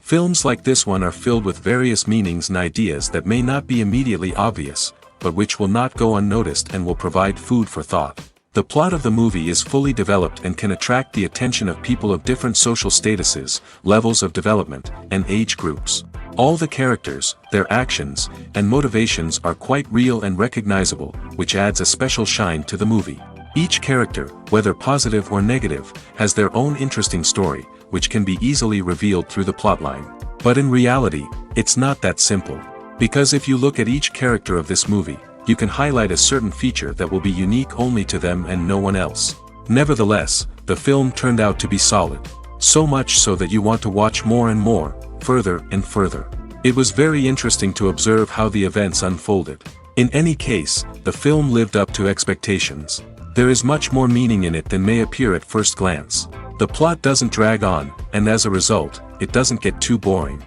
Films like this one are filled with various meanings and ideas that may not be immediately obvious, but which will not go unnoticed and will provide food for thought. The plot of the movie is fully developed and can attract the attention of people of different social statuses, levels of development, and age groups. All the characters, their actions, and motivations are quite real and recognizable, which adds a special shine to the movie. Each character, whether positive or negative, has their own interesting story, which can be easily revealed through the plotline. But in reality, it's not that simple. Because if you look at each character of this movie, you can highlight a certain feature that will be unique only to them and no one else. Nevertheless, the film turned out to be solid. So much so that you want to watch more and more, further and further. It was very interesting to observe how the events unfolded. In any case, the film lived up to expectations. There is much more meaning in it than may appear at first glance. The plot doesn't drag on, and as a result, it doesn't get too boring.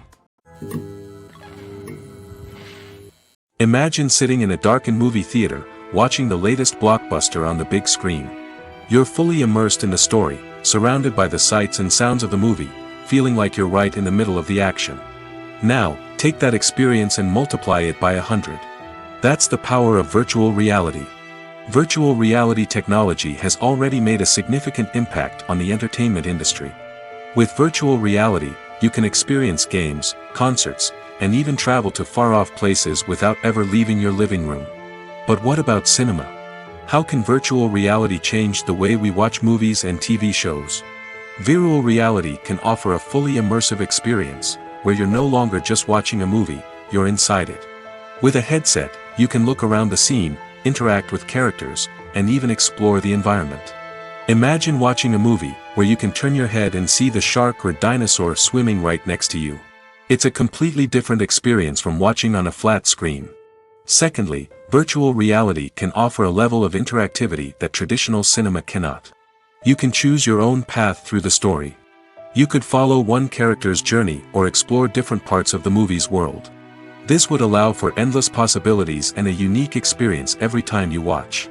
Imagine sitting in a darkened movie theater, watching the latest blockbuster on the big screen. You're fully immersed in the story, surrounded by the sights and sounds of the movie, feeling like you're right in the middle of the action. Now, take that experience and multiply it by 100. That's the power of virtual reality. Virtual reality technology has already made a significant impact on the entertainment industry. With virtual reality, you can experience games, concerts, and even travel to far-off places without ever leaving your living room. But what about cinema? How can virtual reality change the way we watch movies and TV shows? Virtual reality can offer a fully immersive experience, where you're no longer just watching a movie, you're inside it. With a headset, you can look around the scene, interact with characters, and even explore the environment. Imagine watching a movie, where you can turn your head and see the shark or dinosaur swimming right next to you. It's a completely different experience from watching on a flat screen. Secondly, virtual reality can offer a level of interactivity that traditional cinema cannot. You can choose your own path through the story. You could follow one character's journey or explore different parts of the movie's world. This would allow for endless possibilities and a unique experience every time you watch.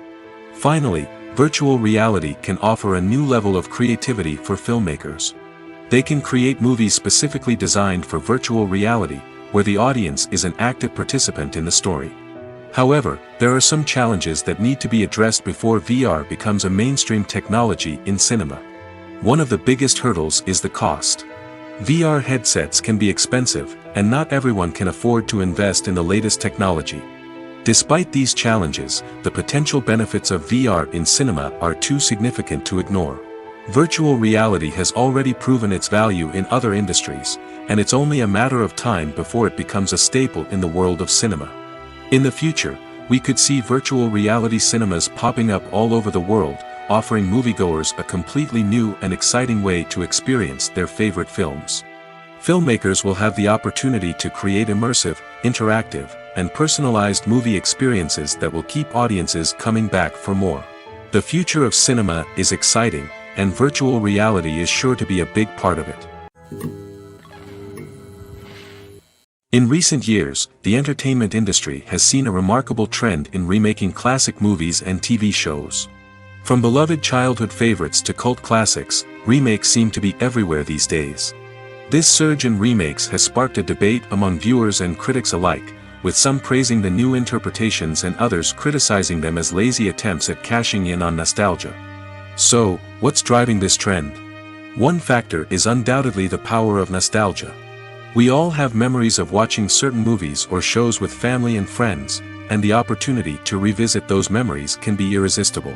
Finally, virtual reality can offer a new level of creativity for filmmakers. They can create movies specifically designed for virtual reality, where the audience is an active participant in the story. However, there are some challenges that need to be addressed before VR becomes a mainstream technology in cinema. One of the biggest hurdles is the cost. VR headsets can be expensive, and not everyone can afford to invest in the latest technology. Despite these challenges, the potential benefits of VR in cinema are too significant to ignore. Virtual reality has already proven its value in other industries, and it's only a matter of time before it becomes a staple in the world of cinema. In the future, we could see virtual reality cinemas popping up all over the world, offering moviegoers a completely new and exciting way to experience their favorite films. Filmmakers will have the opportunity to create immersive, interactive, and personalized movie experiences that will keep audiences coming back for more. The future of cinema is exciting, and virtual reality is sure to be a big part of it. In recent years, the entertainment industry has seen a remarkable trend in remaking classic movies and TV shows. From beloved childhood favorites to cult classics, remakes seem to be everywhere these days. This surge in remakes has sparked a debate among viewers and critics alike, with some praising the new interpretations and others criticizing them as lazy attempts at cashing in on nostalgia. So, what's driving this trend? One factor is undoubtedly the power of nostalgia. We all have memories of watching certain movies or shows with family and friends, and the opportunity to revisit those memories can be irresistible.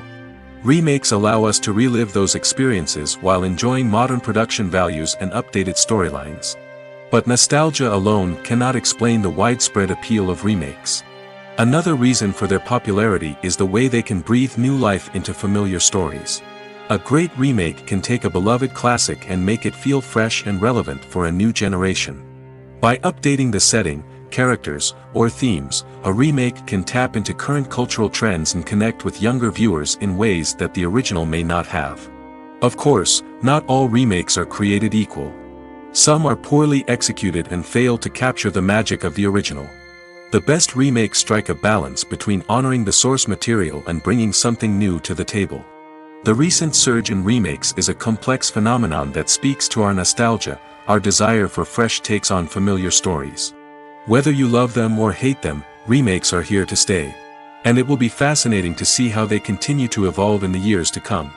Remakes allow us to relive those experiences while enjoying modern production values and updated storylines. But nostalgia alone cannot explain the widespread appeal of remakes. Another reason for their popularity is the way they can breathe new life into familiar stories. A great remake can take a beloved classic and make it feel fresh and relevant for a new generation. By updating the setting, characters, or themes, a remake can tap into current cultural trends and connect with younger viewers in ways that the original may not have. Of course, not all remakes are created equal. Some are poorly executed and fail to capture the magic of the original. The best remakes strike a balance between honoring the source material and bringing something new to the table. The recent surge in remakes is a complex phenomenon that speaks to our nostalgia, our desire for fresh takes on familiar stories. Whether you love them or hate them, remakes are here to stay. And it will be fascinating to see how they continue to evolve in the years to come.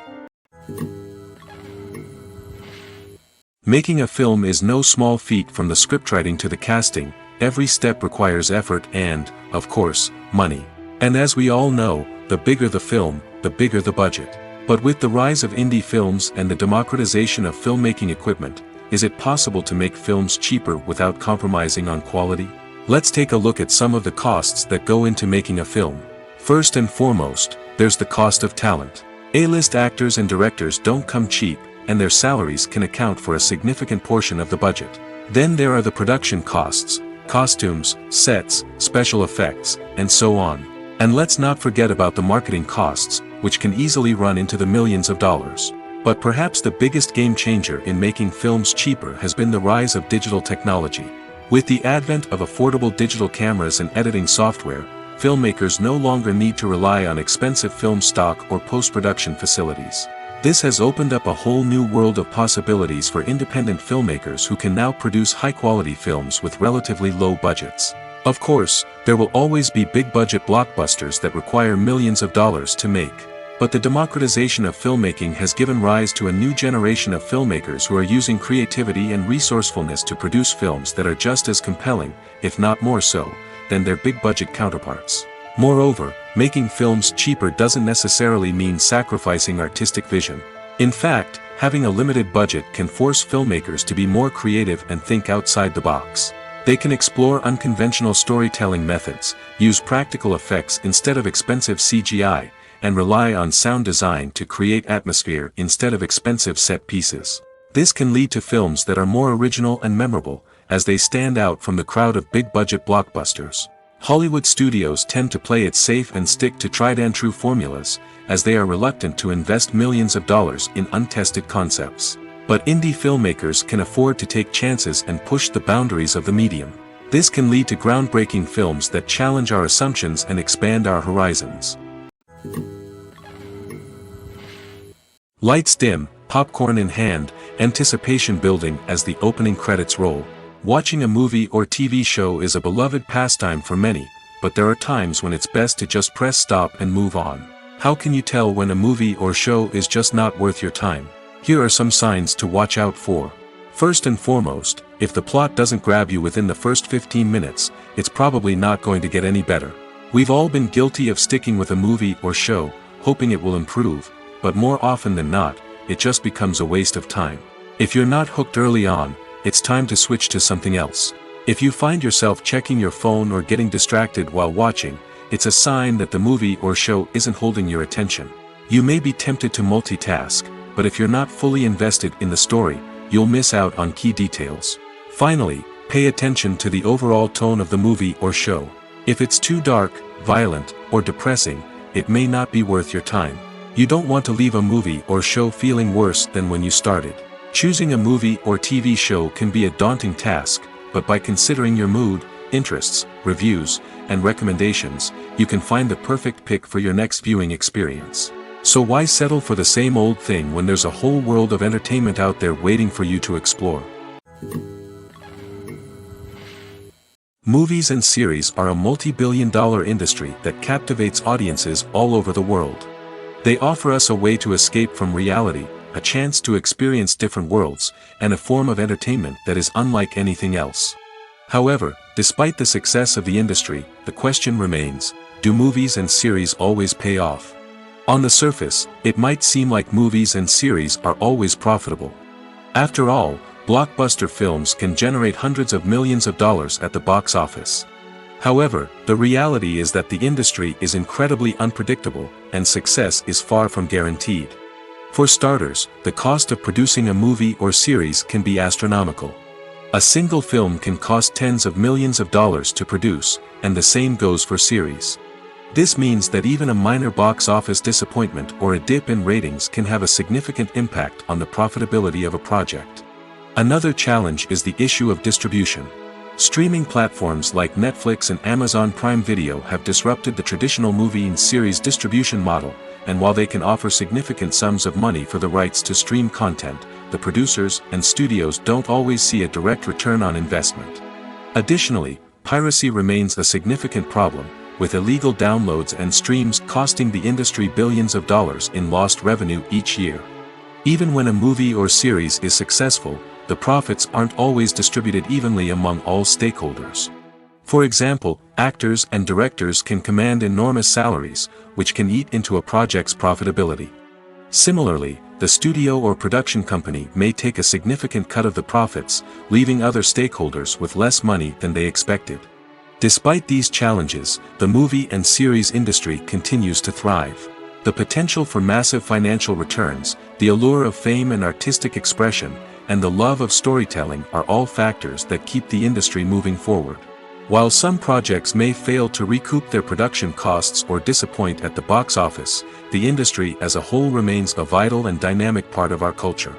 Making a film is no small feat. From the scriptwriting to the casting, every step requires effort and, of course, money. And as we all know, the bigger the film, the bigger the budget. But with the rise of indie films and the democratization of filmmaking equipment, is it possible to make films cheaper without compromising on quality? Let's take a look at some of the costs that go into making a film. First and foremost, there's the cost of talent. A-list actors and directors don't come cheap, and their salaries can account for a significant portion of the budget. Then there are the production costs, costumes, sets, special effects, and so on. And let's not forget about the marketing costs, which can easily run into the millions of dollars. But perhaps the biggest game changer in making films cheaper has been the rise of digital technology. With the advent of affordable digital cameras and editing software, filmmakers no longer need to rely on expensive film stock or post-production facilities. This has opened up a whole new world of possibilities for independent filmmakers who can now produce high-quality films with relatively low budgets. Of course, there will always be big-budget blockbusters that require millions of dollars to make. But the democratization of filmmaking has given rise to a new generation of filmmakers who are using creativity and resourcefulness to produce films that are just as compelling, if not more so, than their big-budget counterparts. Moreover, making films cheaper doesn't necessarily mean sacrificing artistic vision. In fact, having a limited budget can force filmmakers to be more creative and think outside the box. They can explore unconventional storytelling methods, use practical effects instead of expensive CGI, and rely on sound design to create atmosphere instead of expensive set pieces. This can lead to films that are more original and memorable, as they stand out from the crowd of big-budget blockbusters. Hollywood studios tend to play it safe and stick to tried-and-true formulas, as they are reluctant to invest millions of dollars in untested concepts. But indie filmmakers can afford to take chances and push the boundaries of the medium. This can lead to groundbreaking films that challenge our assumptions and expand our horizons. Lights dim, popcorn in hand, anticipation building as the opening credits roll. Watching a movie or TV show is a beloved pastime for many, but there are times when it's best to just press stop and move on. How can you tell when a movie or show is just not worth your time? Here are some signs to watch out for. First and foremost, if the plot doesn't grab you within the first 15 minutes, it's probably not going to get any better. We've all been guilty of sticking with a movie or show, hoping it will improve, but more often than not, it just becomes a waste of time. If you're not hooked early on, it's time to switch to something else. If you find yourself checking your phone or getting distracted while watching, it's a sign that the movie or show isn't holding your attention. You may be tempted to multitask, but if you're not fully invested in the story, you'll miss out on key details. Finally, pay attention to the overall tone of the movie or show. If it's too dark, violent, or depressing, it may not be worth your time. You don't want to leave a movie or show feeling worse than when you started. Choosing a movie or TV show can be a daunting task, but by considering your mood, interests, reviews, and recommendations, you can find the perfect pick for your next viewing experience. So why settle for the same old thing when there's a whole world of entertainment out there waiting for you to explore? Movies and series are a multi-billion-dollar industry that captivates audiences all over the world. They offer us a way to escape from reality, a chance to experience different worlds, and a form of entertainment that is unlike anything else. However, despite the success of the industry, the question remains, do movies and series always pay off? On the surface, it might seem like movies and series are always profitable. After all, blockbuster films can generate hundreds of millions of dollars at the box office. However, the reality is that the industry is incredibly unpredictable, and success is far from guaranteed. For starters, the cost of producing a movie or series can be astronomical. A single film can cost tens of millions of dollars to produce, and the same goes for series. This means that even a minor box office disappointment or a dip in ratings can have a significant impact on the profitability of a project. Another challenge is the issue of distribution. Streaming platforms like Netflix and Amazon Prime Video have disrupted the traditional movie and series distribution model, and while they can offer significant sums of money for the rights to stream content, the producers and studios don't always see a direct return on investment. Additionally, piracy remains a significant problem, with illegal downloads and streams costing the industry billions of dollars in lost revenue each year. Even when a movie or series is successful, the profits aren't always distributed evenly among all stakeholders. For example, actors and directors can command enormous salaries, which can eat into a project's profitability. Similarly, the studio or production company may take a significant cut of the profits, leaving other stakeholders with less money than they expected. Despite these challenges, the movie and series industry continues to thrive. The potential for massive financial returns, the allure of fame and artistic expression, and the love of storytelling are all factors that keep the industry moving forward. While some projects may fail to recoup their production costs or disappoint at the box office, the industry as a whole remains a vital and dynamic part of our culture.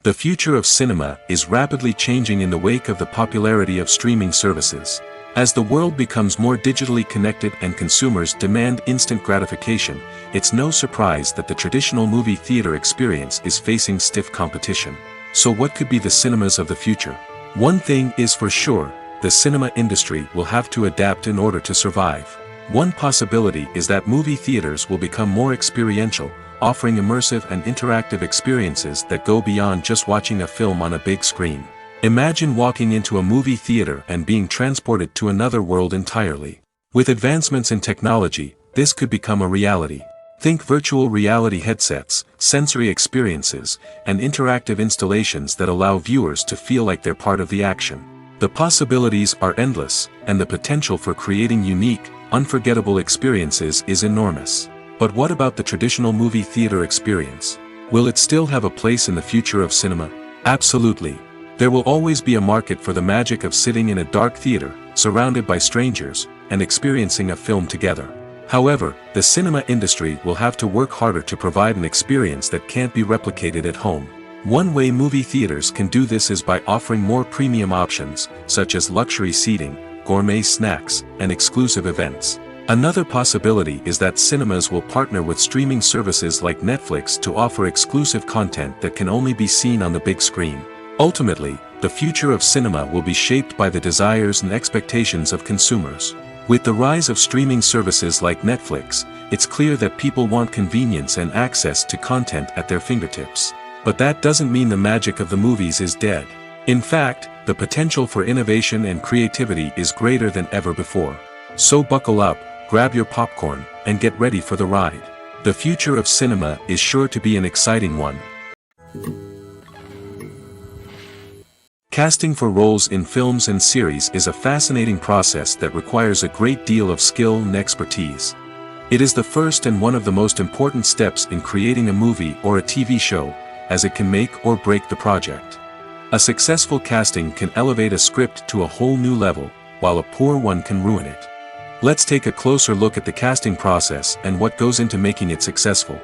The future of cinema is rapidly changing in the wake of the popularity of streaming services. As the world becomes more digitally connected and consumers demand instant gratification, it's no surprise that the traditional movie theater experience is facing stiff competition. So what could be the cinemas of the future? One thing is for sure, the cinema industry will have to adapt in order to survive. One possibility is that movie theaters will become more experiential, offering immersive and interactive experiences that go beyond just watching a film on a big screen. Imagine walking into a movie theater and being transported to another world entirely. With advancements in technology, this could become a reality. Think virtual reality headsets, sensory experiences, and interactive installations that allow viewers to feel like they're part of the action. The possibilities are endless, and the potential for creating unique, unforgettable experiences is enormous. But what about the traditional movie theater experience? Will it still have a place in the future of cinema? Absolutely. There will always be a market for the magic of sitting in a dark theater, surrounded by strangers, and experiencing a film together. However, the cinema industry will have to work harder to provide an experience that can't be replicated at home. One way movie theaters can do this is by offering more premium options, such as luxury seating, gourmet snacks, and exclusive events. Another possibility is that cinemas will partner with streaming services like Netflix to offer exclusive content that can only be seen on the big screen. Ultimately, the future of cinema will be shaped by the desires and expectations of consumers. With the rise of streaming services like Netflix, it's clear that people want convenience and access to content at their fingertips. But that doesn't mean the magic of the movies is dead. In fact, the potential for innovation and creativity is greater than ever before. So buckle up, grab your popcorn, and get ready for the ride. The future of cinema is sure to be an exciting one. Casting for roles in films and series is a fascinating process that requires a great deal of skill and expertise. It is the first and one of the most important steps in creating a movie or a TV show, as it can make or break the project. A successful casting can elevate a script to a whole new level, while a poor one can ruin it. Let's take a closer look at the casting process and what goes into making it successful.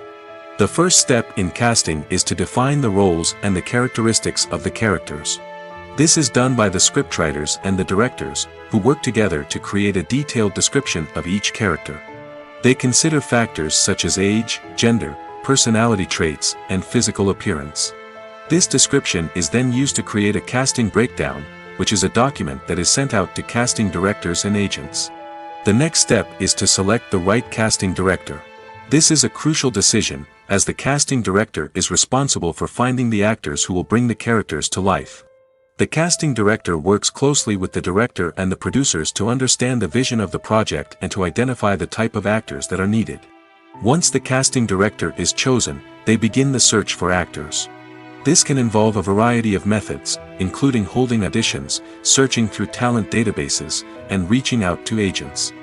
The first step in casting is to define the roles and the characteristics of the characters. This is done by the scriptwriters and the directors, who work together to create a detailed description of each character. They consider factors such as age, gender, personality traits, and physical appearance. This description is then used to create a casting breakdown, which is a document that is sent out to casting directors and agents. The next step is to select the right casting director. This is a crucial decision, as the casting director is responsible for finding the actors who will bring the characters to life. The casting director works closely with the director and the producers to understand the vision of the project and to identify the type of actors that are needed. Once the casting director is chosen, they begin the search for actors. This can involve a variety of methods, including holding auditions, searching through talent databases, and reaching out to agents.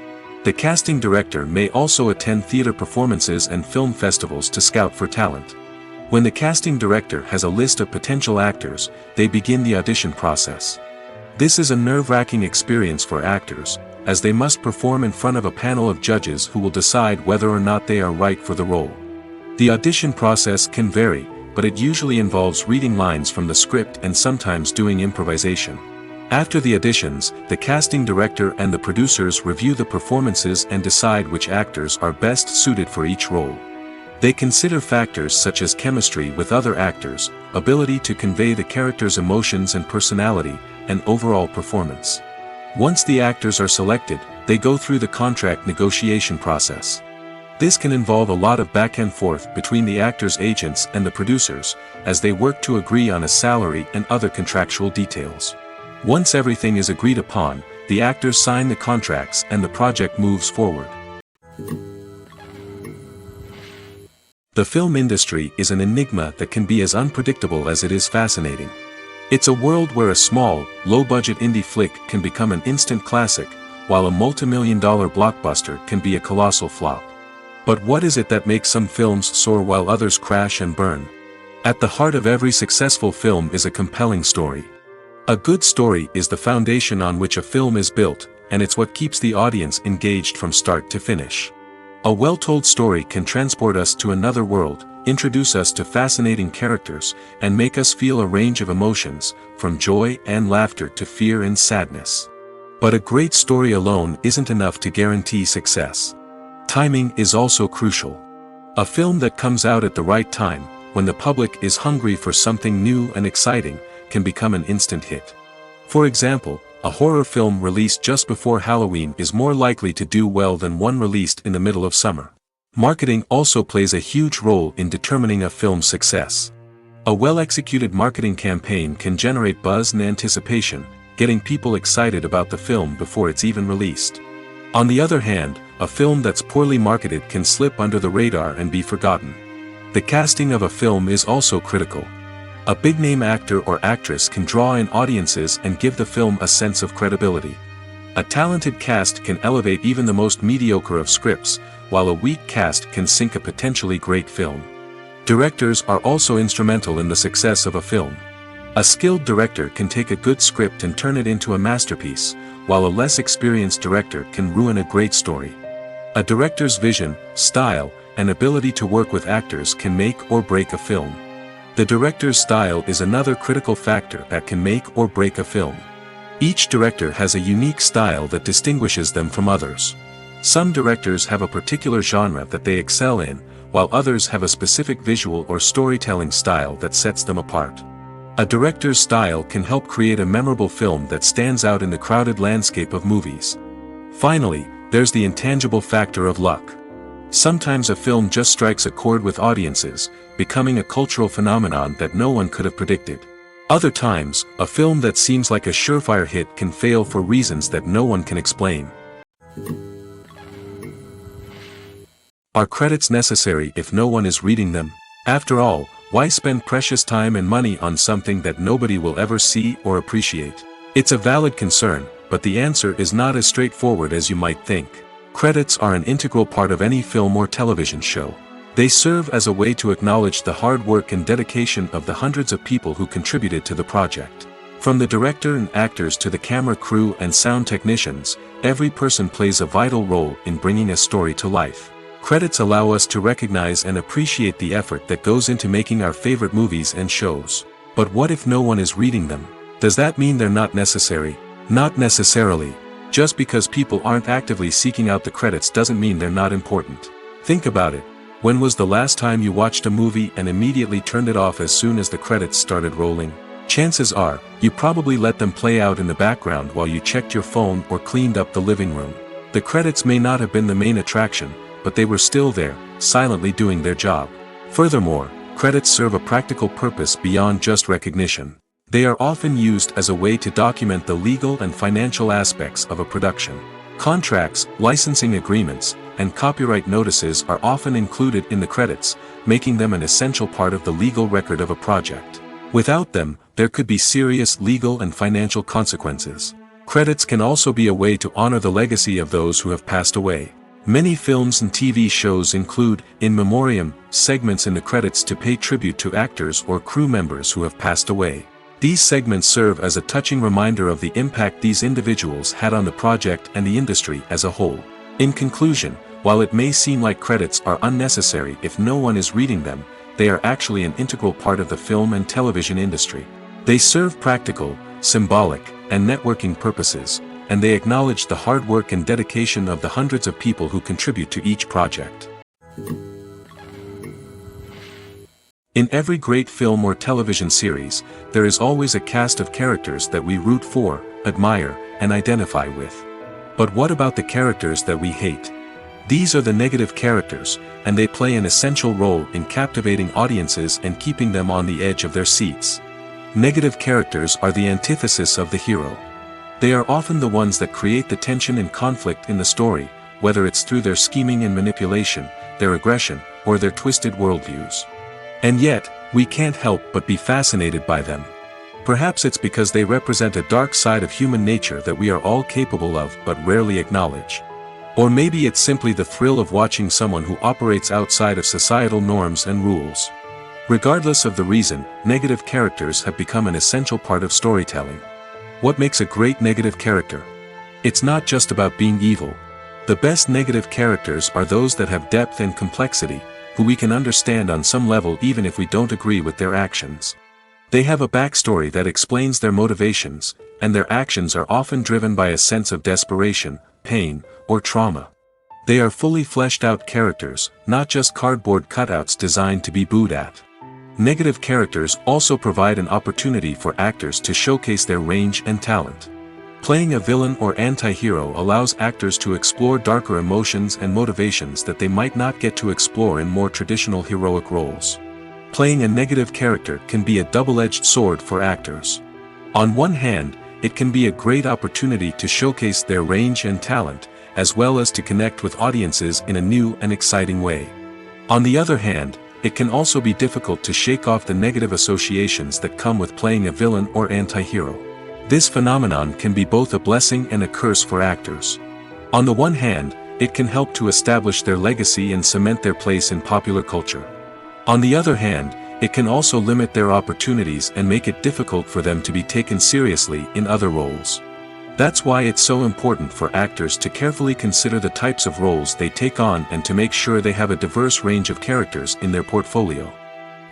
The casting director may also attend theater performances and film festivals to scout for talent. When the casting director has a list of potential actors, they begin the audition process. This is a nerve-wracking experience for actors, as they must perform in front of a panel of judges who will decide whether or not they are right for the role. The audition process can vary, but it usually involves reading lines from the script and sometimes doing improvisation. After the auditions, the casting director and the producers review the performances and decide which actors are best suited for each role. They consider factors such as chemistry with other actors, ability to convey the character's emotions and personality, and overall performance. Once the actors are selected, they go through the contract negotiation process. This can involve a lot of back and forth between the actors' agents and the producers, as they work to agree on a salary and other contractual details. Once everything is agreed upon, the actors sign the contracts and the project moves forward. The film industry is an enigma that can be as unpredictable as it is fascinating. It's a world where a small, low-budget indie flick can become an instant classic, while a multi-million-dollar blockbuster can be a colossal flop. But what is it that makes some films soar while others crash and burn? At the heart of every successful film is a compelling story. A good story is the foundation on which a film is built, and it's what keeps the audience engaged from start to finish. A well-told story can transport us to another world, introduce us to fascinating characters, and make us feel a range of emotions, from joy and laughter to fear and sadness. But a great story alone isn't enough to guarantee success. Timing is also crucial. A film that comes out at the right time, when the public is hungry for something new and exciting, can become an instant hit. For example, a horror film released just before Halloween is more likely to do well than one released in the middle of summer. Marketing also plays a huge role in determining a film's success. A well-executed marketing campaign can generate buzz and anticipation, getting people excited about the film before it's even released. On the other hand, a film that's poorly marketed can slip under the radar and be forgotten. The casting of a film is also critical. A big-name actor or actress can draw in audiences and give the film a sense of credibility. A talented cast can elevate even the most mediocre of scripts, while a weak cast can sink a potentially great film. Directors are also instrumental in the success of a film. A skilled director can take a good script and turn it into a masterpiece, while a less experienced director can ruin a great story. A director's vision, style, and ability to work with actors can make or break a film. The director's style is another critical factor that can make or break a film. Each director has a unique style that distinguishes them from others. Some directors have a particular genre that they excel in, while others have a specific visual or storytelling style that sets them apart. A director's style can help create a memorable film that stands out in the crowded landscape of movies. Finally, there's the intangible factor of luck. Sometimes a film just strikes a chord with audiences, becoming a cultural phenomenon that no one could have predicted. Other times, a film that seems like a surefire hit can fail for reasons that no one can explain. Are credits necessary if no one is reading them? After all, why spend precious time and money on something that nobody will ever see or appreciate? It's a valid concern, but the answer is not as straightforward as you might think. Credits are an integral part of any film or television show. They serve as a way to acknowledge the hard work and dedication of the hundreds of people who contributed to the project. From the director and actors to the camera crew and sound technicians, every person plays a vital role in bringing a story to life. Credits allow us to recognize and appreciate the effort that goes into making our favorite movies and shows. But what if no one is reading them? Does that mean they're not necessary? Not necessarily. Just because people aren't actively seeking out the credits doesn't mean they're not important. Think about it. When was the last time you watched a movie and immediately turned it off as soon as the credits started rolling? Chances are, you probably let them play out in the background while you checked your phone or cleaned up the living room. The credits may not have been the main attraction, but they were still there, silently doing their job. Furthermore, credits serve a practical purpose beyond just recognition. They are often used as a way to document the legal and financial aspects of a production. Contracts, licensing agreements, and copyright notices are often included in the credits, making them an essential part of the legal record of a project. Without them, there could be serious legal and financial consequences. Credits can also be a way to honor the legacy of those who have passed away. Many films and TV shows include, in memoriam, segments in the credits to pay tribute to actors or crew members who have passed away. These segments serve as a touching reminder of the impact these individuals had on the project and the industry as a whole. In conclusion, while it may seem like credits are unnecessary if no one is reading them, they are actually an integral part of the film and television industry. They serve practical, symbolic, and networking purposes, and they acknowledge the hard work and dedication of the hundreds of people who contribute to each project. In every great film or television series, there is always a cast of characters that we root for, admire, and identify with. But what about the characters that we hate? These are the negative characters, and they play an essential role in captivating audiences and keeping them on the edge of their seats. Negative characters are the antithesis of the hero. They are often the ones that create the tension and conflict in the story, whether it's through their scheming and manipulation, their aggression, or their twisted worldviews. And yet, we can't help but be fascinated by them. Perhaps it's because they represent a dark side of human nature that we are all capable of but rarely acknowledge. Or maybe it's simply the thrill of watching someone who operates outside of societal norms and rules. Regardless of the reason, negative characters have become an essential part of storytelling. What makes a great negative character? It's not just about being evil. The best negative characters are those that have depth and complexity, who we can understand on some level even if we don't agree with their actions. They have a backstory that explains their motivations, and their actions are often driven by a sense of desperation, pain, or trauma. They are fully fleshed out characters, not just cardboard cutouts designed to be booed at. Negative characters also provide an opportunity for actors to showcase their range and talent. Playing a villain or anti-hero allows actors to explore darker emotions and motivations that they might not get to explore in more traditional heroic roles. Playing a negative character can be a double-edged sword for actors. On one hand, it can be a great opportunity to showcase their range and talent, as well as to connect with audiences in a new and exciting way. On the other hand, it can also be difficult to shake off the negative associations that come with playing a villain or anti-hero. This phenomenon can be both a blessing and a curse for actors. On the one hand, it can help to establish their legacy and cement their place in popular culture. On the other hand, it can also limit their opportunities and make it difficult for them to be taken seriously in other roles. That's why it's so important for actors to carefully consider the types of roles they take on and to make sure they have a diverse range of characters in their portfolio.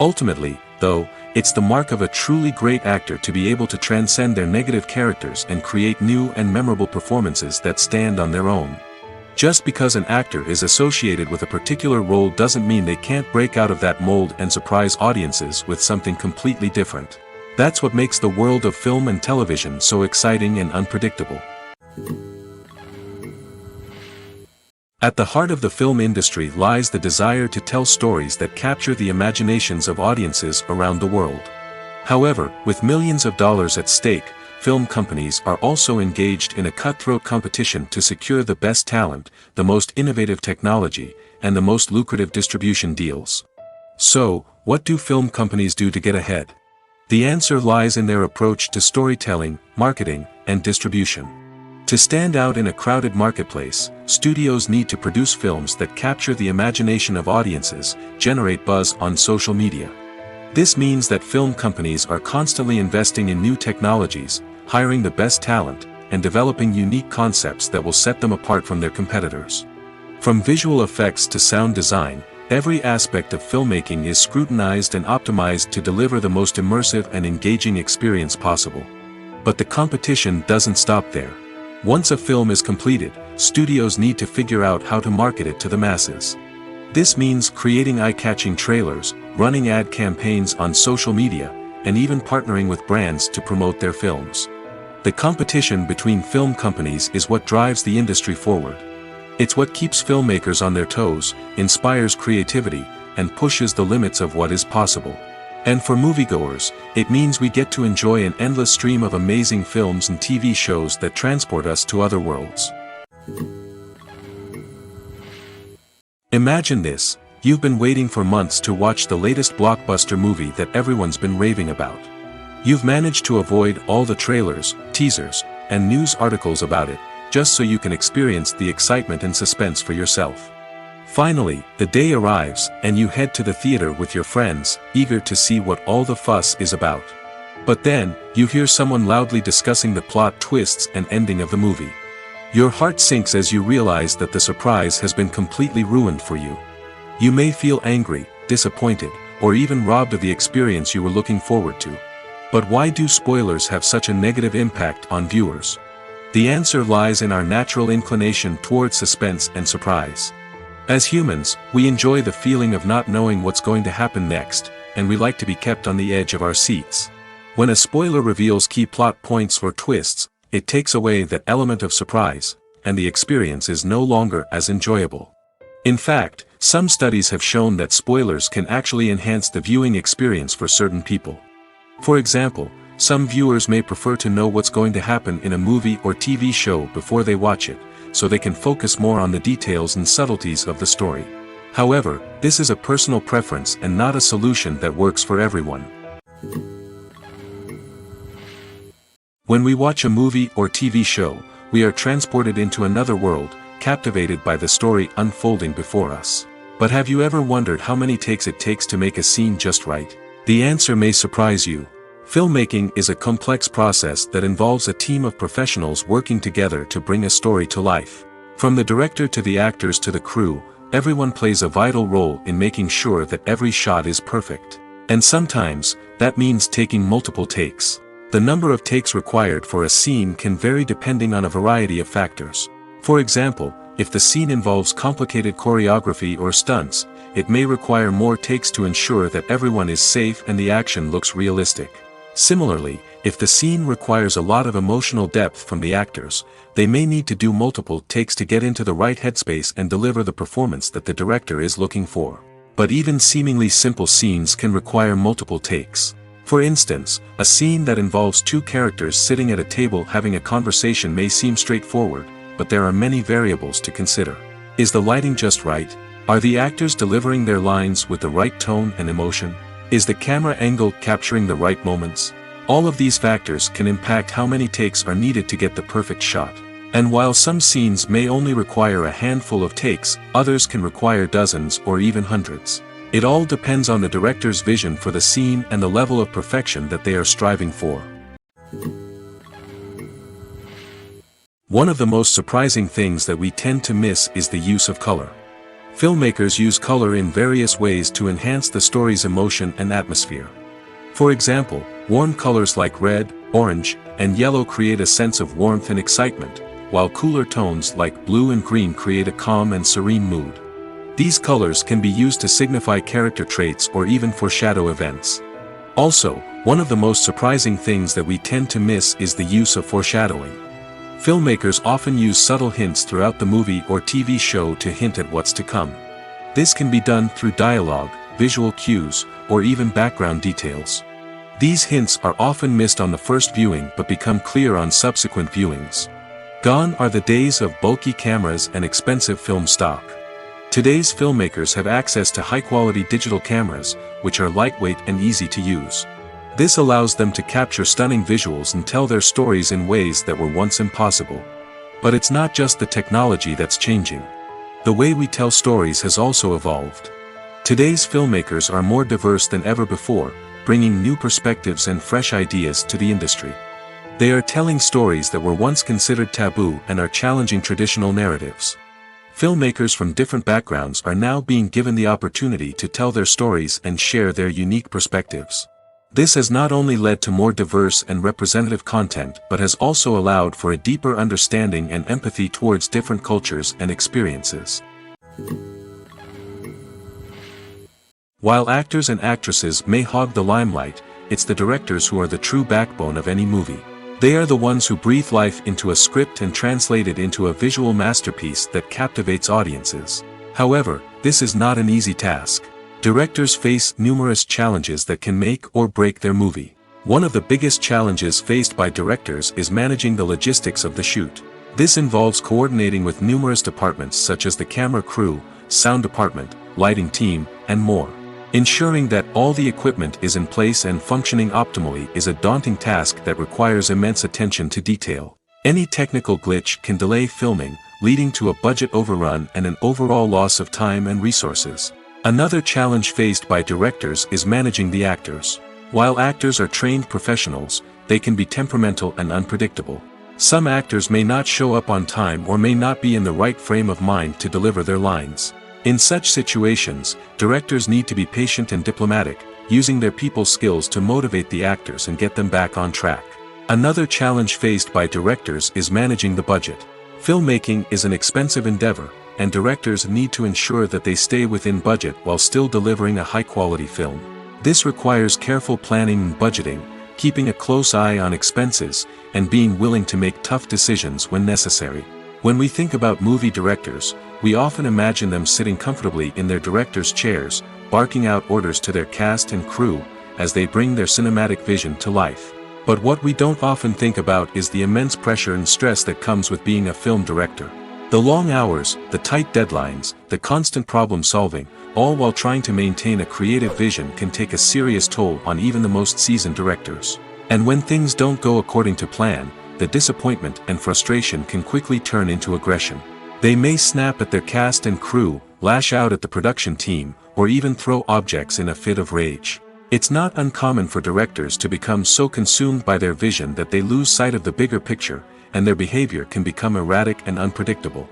Ultimately, though, it's the mark of a truly great actor to be able to transcend their negative characters and create new and memorable performances that stand on their own. Just because an actor is associated with a particular role doesn't mean they can't break out of that mold and surprise audiences with something completely different. That's what makes the world of film and television so exciting and unpredictable. At the heart of the film industry lies the desire to tell stories that capture the imaginations of audiences around the world. However, with millions of dollars at stake, film companies are also engaged in a cutthroat competition to secure the best talent, the most innovative technology, and the most lucrative distribution deals. So, what do film companies do to get ahead? The answer lies in their approach to storytelling, marketing, and distribution. To stand out in a crowded marketplace, studios need to produce films that capture the imagination of audiences, generate buzz on social media. This means that film companies are constantly investing in new technologies, hiring the best talent, and developing unique concepts that will set them apart from their competitors. From visual effects to sound design, every aspect of filmmaking is scrutinized and optimized to deliver the most immersive and engaging experience possible. But the competition doesn't stop there. Once a film is completed, studios need to figure out how to market it to the masses. This means creating eye-catching trailers, running ad campaigns on social media, and even partnering with brands to promote their films. The competition between film companies is what drives the industry forward. It's what keeps filmmakers on their toes, inspires creativity, and pushes the limits of what is possible. And for moviegoers, it means we get to enjoy an endless stream of amazing films and TV shows that transport us to other worlds. Imagine this: you've been waiting for months to watch the latest blockbuster movie that everyone's been raving about. You've managed to avoid all the trailers, teasers, and news articles about it, just so you can experience the excitement and suspense for yourself. Finally, the day arrives, and you head to the theater with your friends, eager to see what all the fuss is about. But then, you hear someone loudly discussing the plot twists and ending of the movie. Your heart sinks as you realize that the surprise has been completely ruined for you. You may feel angry, disappointed, or even robbed of the experience you were looking forward to. But why do spoilers have such a negative impact on viewers? The answer lies in our natural inclination toward suspense and surprise. As humans, we enjoy the feeling of not knowing what's going to happen next, and we like to be kept on the edge of our seats. When a spoiler reveals key plot points or twists, it takes away that element of surprise, and the experience is no longer as enjoyable. In fact, some studies have shown that spoilers can actually enhance the viewing experience for certain people. For example, some viewers may prefer to know what's going to happen in a movie or TV show before they watch it, so they can focus more on the details and subtleties of the story. However, this is a personal preference and not a solution that works for everyone. When we watch a movie or TV show, we are transported into another world, captivated by the story unfolding before us. But have you ever wondered how many takes it takes to make a scene just right? The answer may surprise you. Filmmaking is a complex process that involves a team of professionals working together to bring a story to life. From the director to the actors to the crew, everyone plays a vital role in making sure that every shot is perfect. And sometimes, that means taking multiple takes. The number of takes required for a scene can vary depending on a variety of factors. For example, if the scene involves complicated choreography or stunts, it may require more takes to ensure that everyone is safe and the action looks realistic. Similarly, if the scene requires a lot of emotional depth from the actors, they may need to do multiple takes to get into the right headspace and deliver the performance that the director is looking for. But even seemingly simple scenes can require multiple takes. For instance, a scene that involves two characters sitting at a table having a conversation may seem straightforward, but there are many variables to consider. Is the lighting just right? Are the actors delivering their lines with the right tone and emotion? Is the camera angle capturing the right moments? All of these factors can impact how many takes are needed to get the perfect shot. And while some scenes may only require a handful of takes, others can require dozens or even hundreds. It all depends on the director's vision for the scene and the level of perfection that they are striving for. One of the most surprising things that we tend to miss is the use of color. Filmmakers use color in various ways to enhance the story's emotion and atmosphere. For example, warm colors like red, orange, and yellow create a sense of warmth and excitement, while cooler tones like blue and green create a calm and serene mood. These colors can be used to signify character traits or even foreshadow events. Also, one of the most surprising things that we tend to miss is the use of foreshadowing. Filmmakers often use subtle hints throughout the movie or TV show to hint at what's to come. This can be done through dialogue, visual cues, or even background details. These hints are often missed on the first viewing but become clear on subsequent viewings. Gone are the days of bulky cameras and expensive film stock. Today's filmmakers have access to high-quality digital cameras, which are lightweight and easy to use. This allows them to capture stunning visuals and tell their stories in ways that were once impossible. But it's not just the technology that's changing. The way we tell stories has also evolved. Today's filmmakers are more diverse than ever before, bringing new perspectives and fresh ideas to the industry. They are telling stories that were once considered taboo and are challenging traditional narratives. Filmmakers from different backgrounds are now being given the opportunity to tell their stories and share their unique perspectives. This has not only led to more diverse and representative content but has also allowed for a deeper understanding and empathy towards different cultures and experiences. While actors and actresses may hog the limelight, it's the directors who are the true backbone of any movie. They are the ones who breathe life into a script and translate it into a visual masterpiece that captivates audiences. However, this is not an easy task. Directors face numerous challenges that can make or break their movie. One of the biggest challenges faced by directors is managing the logistics of the shoot. This involves coordinating with numerous departments such as the camera crew, sound department, lighting team, and more. Ensuring that all the equipment is in place and functioning optimally is a daunting task that requires immense attention to detail. Any technical glitch can delay filming, leading to a budget overrun and an overall loss of time and resources. Another challenge faced by directors is managing the actors. While actors are trained professionals, they can be temperamental and unpredictable. Some actors may not show up on time or may not be in the right frame of mind to deliver their lines. In such situations, directors need to be patient and diplomatic, using their people skills to motivate the actors and get them back on track. Another challenge faced by directors is managing the budget. Filmmaking is an expensive endeavor, and directors need to ensure that they stay within budget while still delivering a high-quality film. This requires careful planning and budgeting, keeping a close eye on expenses, and being willing to make tough decisions when necessary. When we think about movie directors, we often imagine them sitting comfortably in their director's chairs, barking out orders to their cast and crew, as they bring their cinematic vision to life. But what we don't often think about is the immense pressure and stress that comes with being a film director. The long hours, the tight deadlines, the constant problem solving, all while trying to maintain a creative vision can take a serious toll on even the most seasoned directors. And when things don't go according to plan, the disappointment and frustration can quickly turn into aggression. They may snap at their cast and crew, lash out at the production team, or even throw objects in a fit of rage. It's not uncommon for directors to become so consumed by their vision that they lose sight of the bigger picture, and their behavior can become erratic and unpredictable.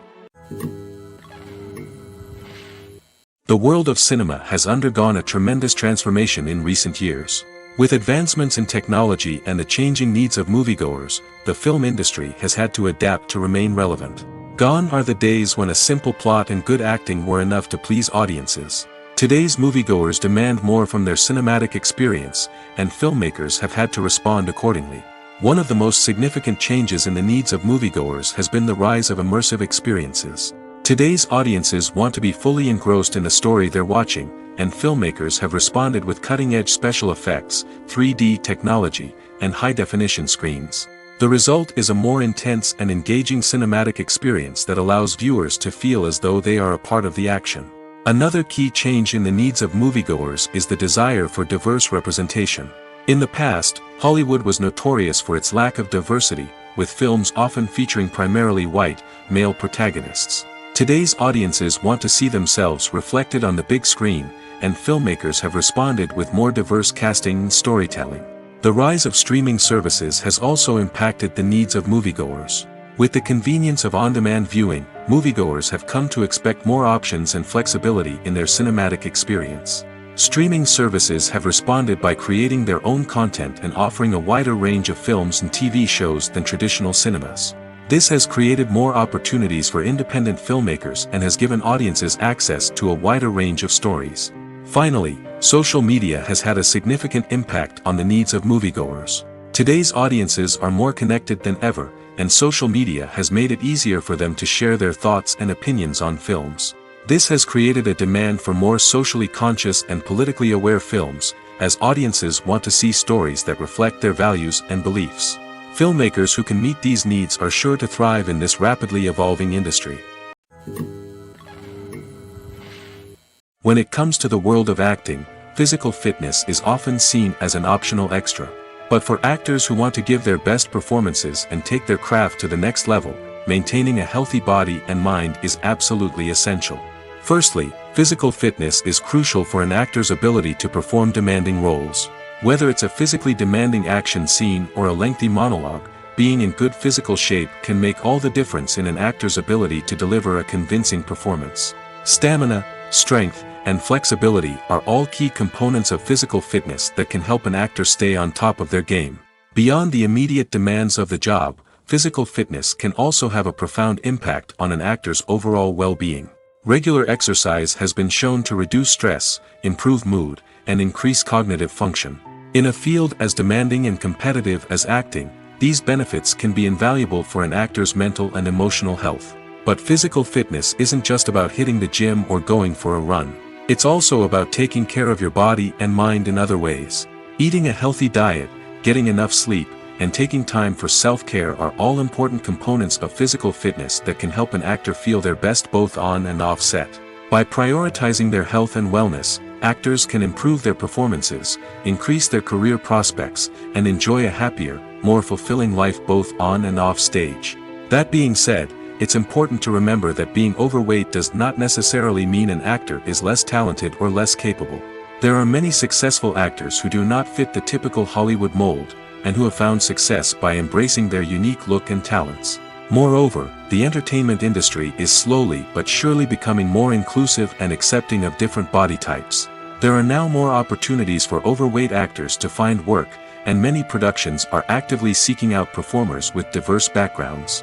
The world of cinema has undergone a tremendous transformation in recent years. With advancements in technology and the changing needs of moviegoers, the film industry has had to adapt to remain relevant. Gone are the days when a simple plot and good acting were enough to please audiences. Today's moviegoers demand more from their cinematic experience, and filmmakers have had to respond accordingly. One of the most significant changes in the needs of moviegoers has been the rise of immersive experiences. Today's audiences want to be fully engrossed in the story they're watching, and filmmakers have responded with cutting-edge special effects, 3D technology, and high-definition screens. The result is a more intense and engaging cinematic experience that allows viewers to feel as though they are a part of the action. Another key change in the needs of moviegoers is the desire for diverse representation. In the past, Hollywood was notorious for its lack of diversity, with films often featuring primarily white, male protagonists. Today's audiences want to see themselves reflected on the big screen, and filmmakers have responded with more diverse casting and storytelling. The rise of streaming services has also impacted the needs of moviegoers. With the convenience of on-demand viewing, moviegoers have come to expect more options and flexibility in their cinematic experience. Streaming services have responded by creating their own content and offering a wider range of films and TV shows than traditional cinemas. This has created more opportunities for independent filmmakers and has given audiences access to a wider range of stories. Finally, social media has had a significant impact on the needs of moviegoers. Today's audiences are more connected than ever, and social media has made it easier for them to share their thoughts and opinions on films. This has created a demand for more socially conscious and politically aware films, as audiences want to see stories that reflect their values and beliefs. Filmmakers who can meet these needs are sure to thrive in this rapidly evolving industry. When it comes to the world of acting, physical fitness is often seen as an optional extra. But for actors who want to give their best performances and take their craft to the next level, maintaining a healthy body and mind is absolutely essential. Firstly, physical fitness is crucial for an actor's ability to perform demanding roles. Whether it's a physically demanding action scene or a lengthy monologue, being in good physical shape can make all the difference in an actor's ability to deliver a convincing performance. Stamina, strength, and flexibility are all key components of physical fitness that can help an actor stay on top of their game. Beyond the immediate demands of the job, physical fitness can also have a profound impact on an actor's overall well-being. Regular exercise has been shown to reduce stress, improve mood, and increase cognitive function. In a field as demanding and competitive as acting, these benefits can be invaluable for an actor's mental and emotional health. But physical fitness isn't just about hitting the gym or going for a run. It's also about taking care of your body and mind in other ways. Eating a healthy diet, getting enough sleep, and taking time for self-care are all important components of physical fitness that can help an actor feel their best both on and off set. By prioritizing their health and wellness, actors can improve their performances, increase their career prospects, and enjoy a happier, more fulfilling life both on and off stage. That being said, it's important to remember that being overweight does not necessarily mean an actor is less talented or less capable. There are many successful actors who do not fit the typical Hollywood mold, and who have found success by embracing their unique look and talents. Moreover, the entertainment industry is slowly but surely becoming more inclusive and accepting of different body types. There are now more opportunities for overweight actors to find work, and many productions are actively seeking out performers with diverse backgrounds.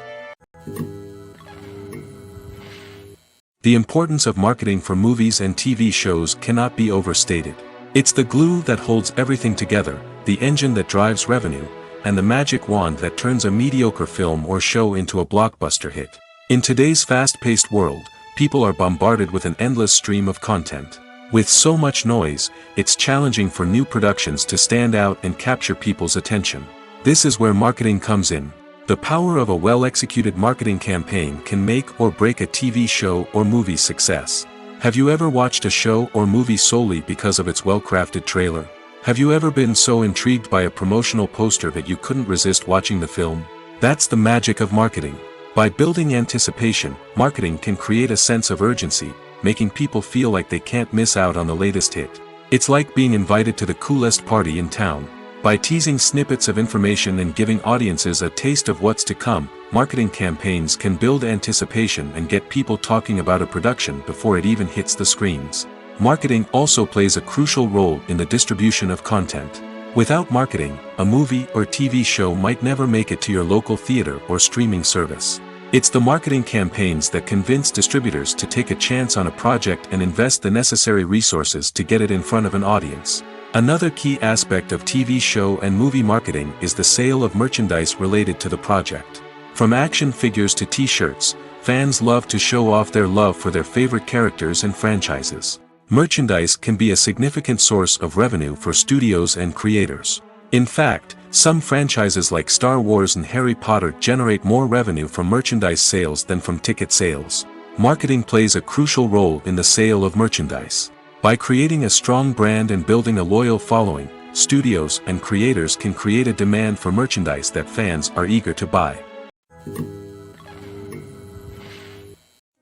The importance of marketing for movies and TV shows cannot be overstated. It's the glue that holds everything together, the engine that drives revenue, and the magic wand that turns a mediocre film or show into a blockbuster hit. In today's fast-paced world, people are bombarded with an endless stream of content. With so much noise, it's challenging for new productions to stand out and capture people's attention. This is where marketing comes in. The power of a well-executed marketing campaign can make or break a TV show or movie's success. Have you ever watched a show or movie solely because of its well-crafted trailer? Have you ever been so intrigued by a promotional poster that you couldn't resist watching the film? That's the magic of marketing. By building anticipation, marketing can create a sense of urgency, making people feel like they can't miss out on the latest hit. It's like being invited to the coolest party in town. By teasing snippets of information and giving audiences a taste of what's to come, marketing campaigns can build anticipation and get people talking about a production before it even hits the screens. Marketing also plays a crucial role in the distribution of content. Without marketing, a movie or TV show might never make it to your local theater or streaming service. It's the marketing campaigns that convince distributors to take a chance on a project and invest the necessary resources to get it in front of an audience. Another key aspect of TV show and movie marketing is the sale of merchandise related to the project. From action figures to t-shirts, fans love to show off their love for their favorite characters and franchises. Merchandise can be a significant source of revenue for studios and creators. In fact, some franchises like Star Wars and Harry Potter generate more revenue from merchandise sales than from ticket sales. Marketing plays a crucial role in the sale of merchandise. By creating a strong brand and building a loyal following, studios and creators can create a demand for merchandise that fans are eager to buy.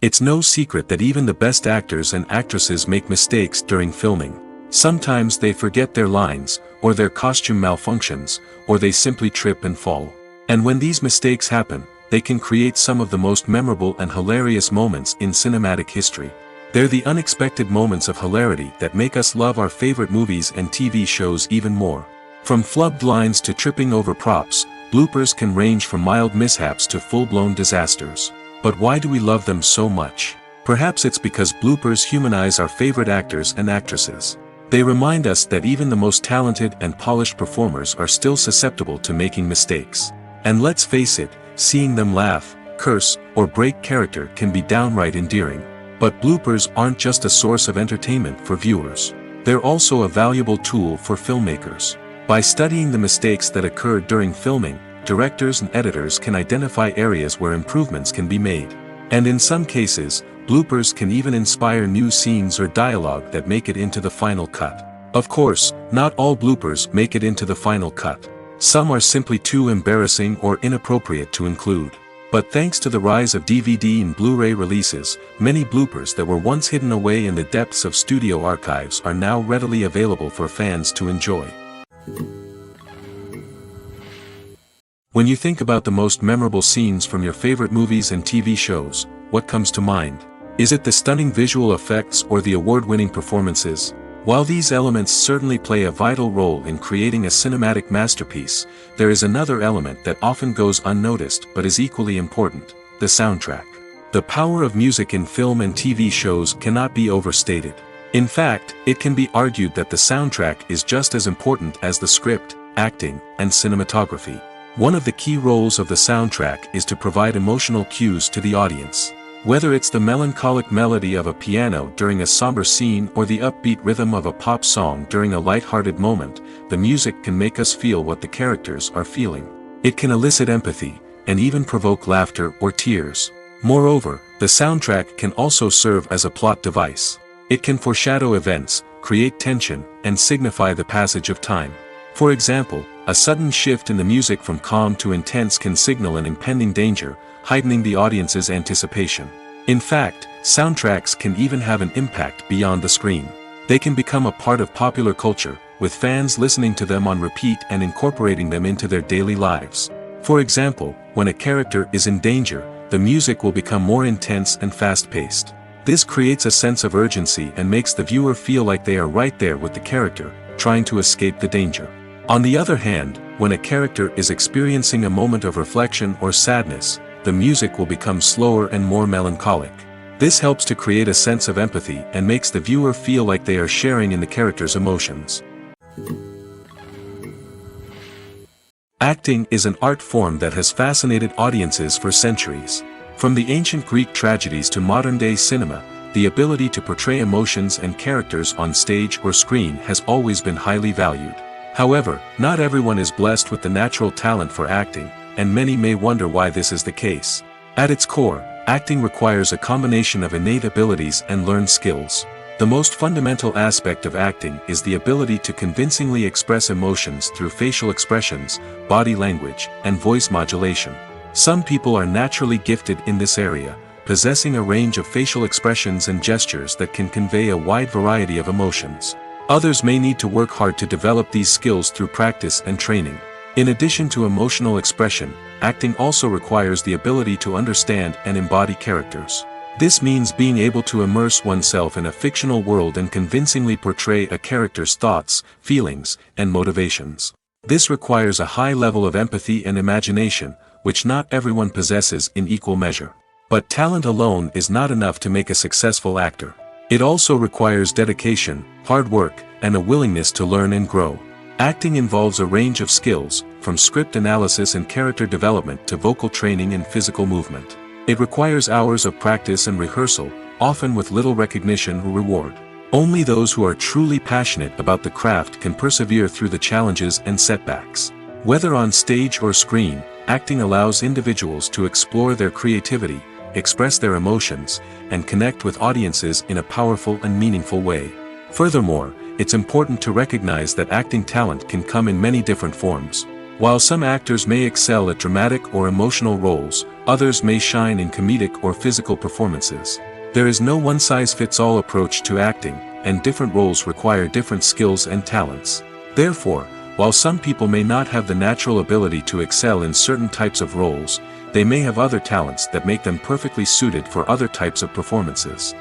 It's no secret that even the best actors and actresses make mistakes during filming. Sometimes they forget their lines, or their costume malfunctions, or they simply trip and fall. And when these mistakes happen, they can create some of the most memorable and hilarious moments in cinematic history. They're the unexpected moments of hilarity that make us love our favorite movies and TV shows even more. From flubbed lines to tripping over props, bloopers can range from mild mishaps to full-blown disasters. But why do we love them so much? Perhaps it's because bloopers humanize our favorite actors and actresses. They remind us that even the most talented and polished performers are still susceptible to making mistakes. And let's face it, seeing them laugh, curse, or break character can be downright endearing. But bloopers aren't just a source of entertainment for viewers. They're also a valuable tool for filmmakers. By studying the mistakes that occurred during filming, directors and editors can identify areas where improvements can be made. And in some cases, bloopers can even inspire new scenes or dialogue that make it into the final cut. Of course, not all bloopers make it into the final cut. Some are simply too embarrassing or inappropriate to include. But thanks to the rise of DVD and Blu-ray releases, many bloopers that were once hidden away in the depths of studio archives are now readily available for fans to enjoy. When you think about the most memorable scenes from your favorite movies and TV shows, what comes to mind? Is it the stunning visual effects or the award-winning performances? While these elements certainly play a vital role in creating a cinematic masterpiece, there is another element that often goes unnoticed but is equally important: the soundtrack. The power of music in film and TV shows cannot be overstated. In fact, it can be argued that the soundtrack is just as important as the script, acting, and cinematography. One of the key roles of the soundtrack is to provide emotional cues to the audience. Whether it's the melancholic melody of a piano during a somber scene or the upbeat rhythm of a pop song during a light-hearted moment, the music can make us feel what the characters are feeling. It can elicit empathy, and even provoke laughter or tears. Moreover, the soundtrack can also serve as a plot device. It can foreshadow events, create tension, and signify the passage of time. For example, a sudden shift in the music from calm to intense can signal an impending danger, heightening the audience's anticipation. In fact, soundtracks can even have an impact beyond the screen. They can become a part of popular culture, with fans listening to them on repeat and incorporating them into their daily lives. For example, when a character is in danger, the music will become more intense and fast-paced. This creates a sense of urgency and makes the viewer feel like they are right there with the character, trying to escape the danger. On the other hand, when a character is experiencing a moment of reflection or sadness, the music will become slower and more melancholic. This helps to create a sense of empathy and makes the viewer feel like they are sharing in the character's emotions. Acting is an art form that has fascinated audiences for centuries. From the ancient Greek tragedies to modern-day cinema, the ability to portray emotions and characters on stage or screen has always been highly valued. However, not everyone is blessed with the natural talent for acting, and many may wonder why this is the case. At its core, acting requires a combination of innate abilities and learned skills. The most fundamental aspect of acting is the ability to convincingly express emotions through facial expressions, body language, and voice modulation. Some people are naturally gifted in this area, possessing a range of facial expressions and gestures that can convey a wide variety of emotions. Others may need to work hard to develop these skills through practice and training. In addition to emotional expression, acting also requires the ability to understand and embody characters. This means being able to immerse oneself in a fictional world and convincingly portray a character's thoughts, feelings, and motivations. This requires a high level of empathy and imagination, which not everyone possesses in equal measure. But talent alone is not enough to make a successful actor. It also requires dedication, hard work, and a willingness to learn and grow. Acting involves a range of skills, from script analysis and character development to vocal training and physical movement. It requires hours of practice and rehearsal, often with little recognition or reward. Only those who are truly passionate about the craft can persevere through the challenges and setbacks. Whether on stage or screen, acting allows individuals to explore their creativity, express their emotions, and connect with audiences in a powerful and meaningful way. Furthermore, it's important to recognize that acting talent can come in many different forms. While some actors may excel at dramatic or emotional roles, others may shine in comedic or physical performances. There is no one-size-fits-all approach to acting, and different roles require different skills and talents. Therefore, while some people may not have the natural ability to excel in certain types of roles, they may have other talents that make them perfectly suited for other types of performances.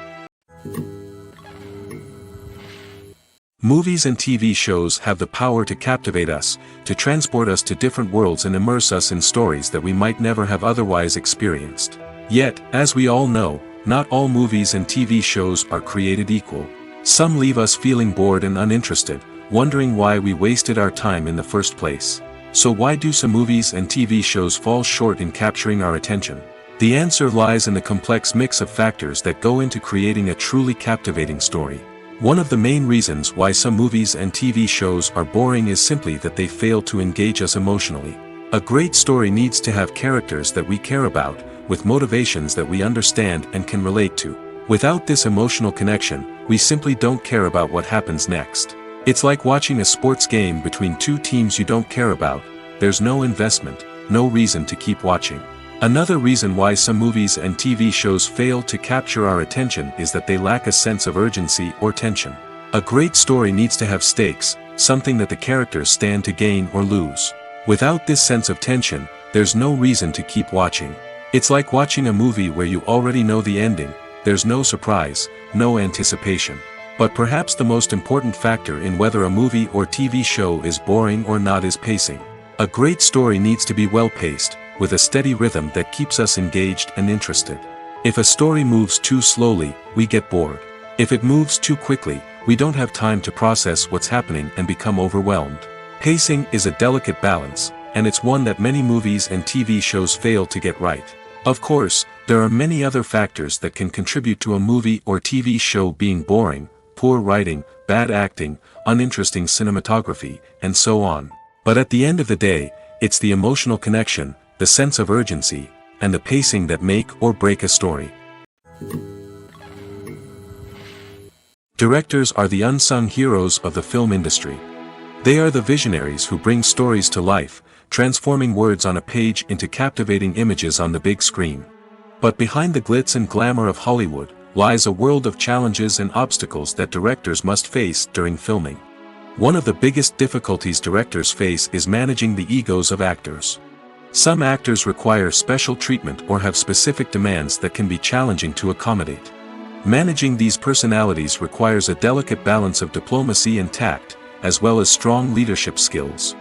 Movies and TV shows have the power to captivate us, to transport us to different worlds and immerse us in stories that we might never have otherwise experienced. Yet, as we all know, not all movies and TV shows are created equal. Some leave us feeling bored and uninterested, wondering why we wasted our time in the first place. So why do some movies and TV shows fall short in capturing our attention? The answer lies in the complex mix of factors that go into creating a truly captivating story. One of the main reasons why some movies and TV shows are boring is simply that they fail to engage us emotionally. A great story needs to have characters that we care about, with motivations that we understand and can relate to. Without this emotional connection, we simply don't care about what happens next. It's like watching a sports game between two teams you don't care about. There's no investment, no reason to keep watching. Another reason why some movies and TV shows fail to capture our attention is that they lack a sense of urgency or tension. A great story needs to have stakes, something that the characters stand to gain or lose. Without this sense of tension, there's no reason to keep watching. It's like watching a movie where you already know the ending, there's no surprise, no anticipation. But perhaps the most important factor in whether a movie or TV show is boring or not is pacing. A great story needs to be well-paced, with a steady rhythm that keeps us engaged and interested. If a story moves too slowly, we get bored. If it moves too quickly, we don't have time to process what's happening and become overwhelmed. Pacing is a delicate balance, and it's one that many movies and TV shows fail to get right. Of course, there are many other factors that can contribute to a movie or TV show being boring: poor writing, bad acting, uninteresting cinematography, and so on. But at the end of the day, it's the emotional connection, the sense of urgency, and the pacing that make or break a story. Directors are the unsung heroes of the film industry. They are the visionaries who bring stories to life, transforming words on a page into captivating images on the big screen. But behind the glitz and glamour of Hollywood lies a world of challenges and obstacles that directors must face during filming. One of the biggest difficulties directors face is managing the egos of actors. Some actors require special treatment or have specific demands that can be challenging to accommodate. Managing these personalities requires a delicate balance of diplomacy and tact, as well as strong leadership skills.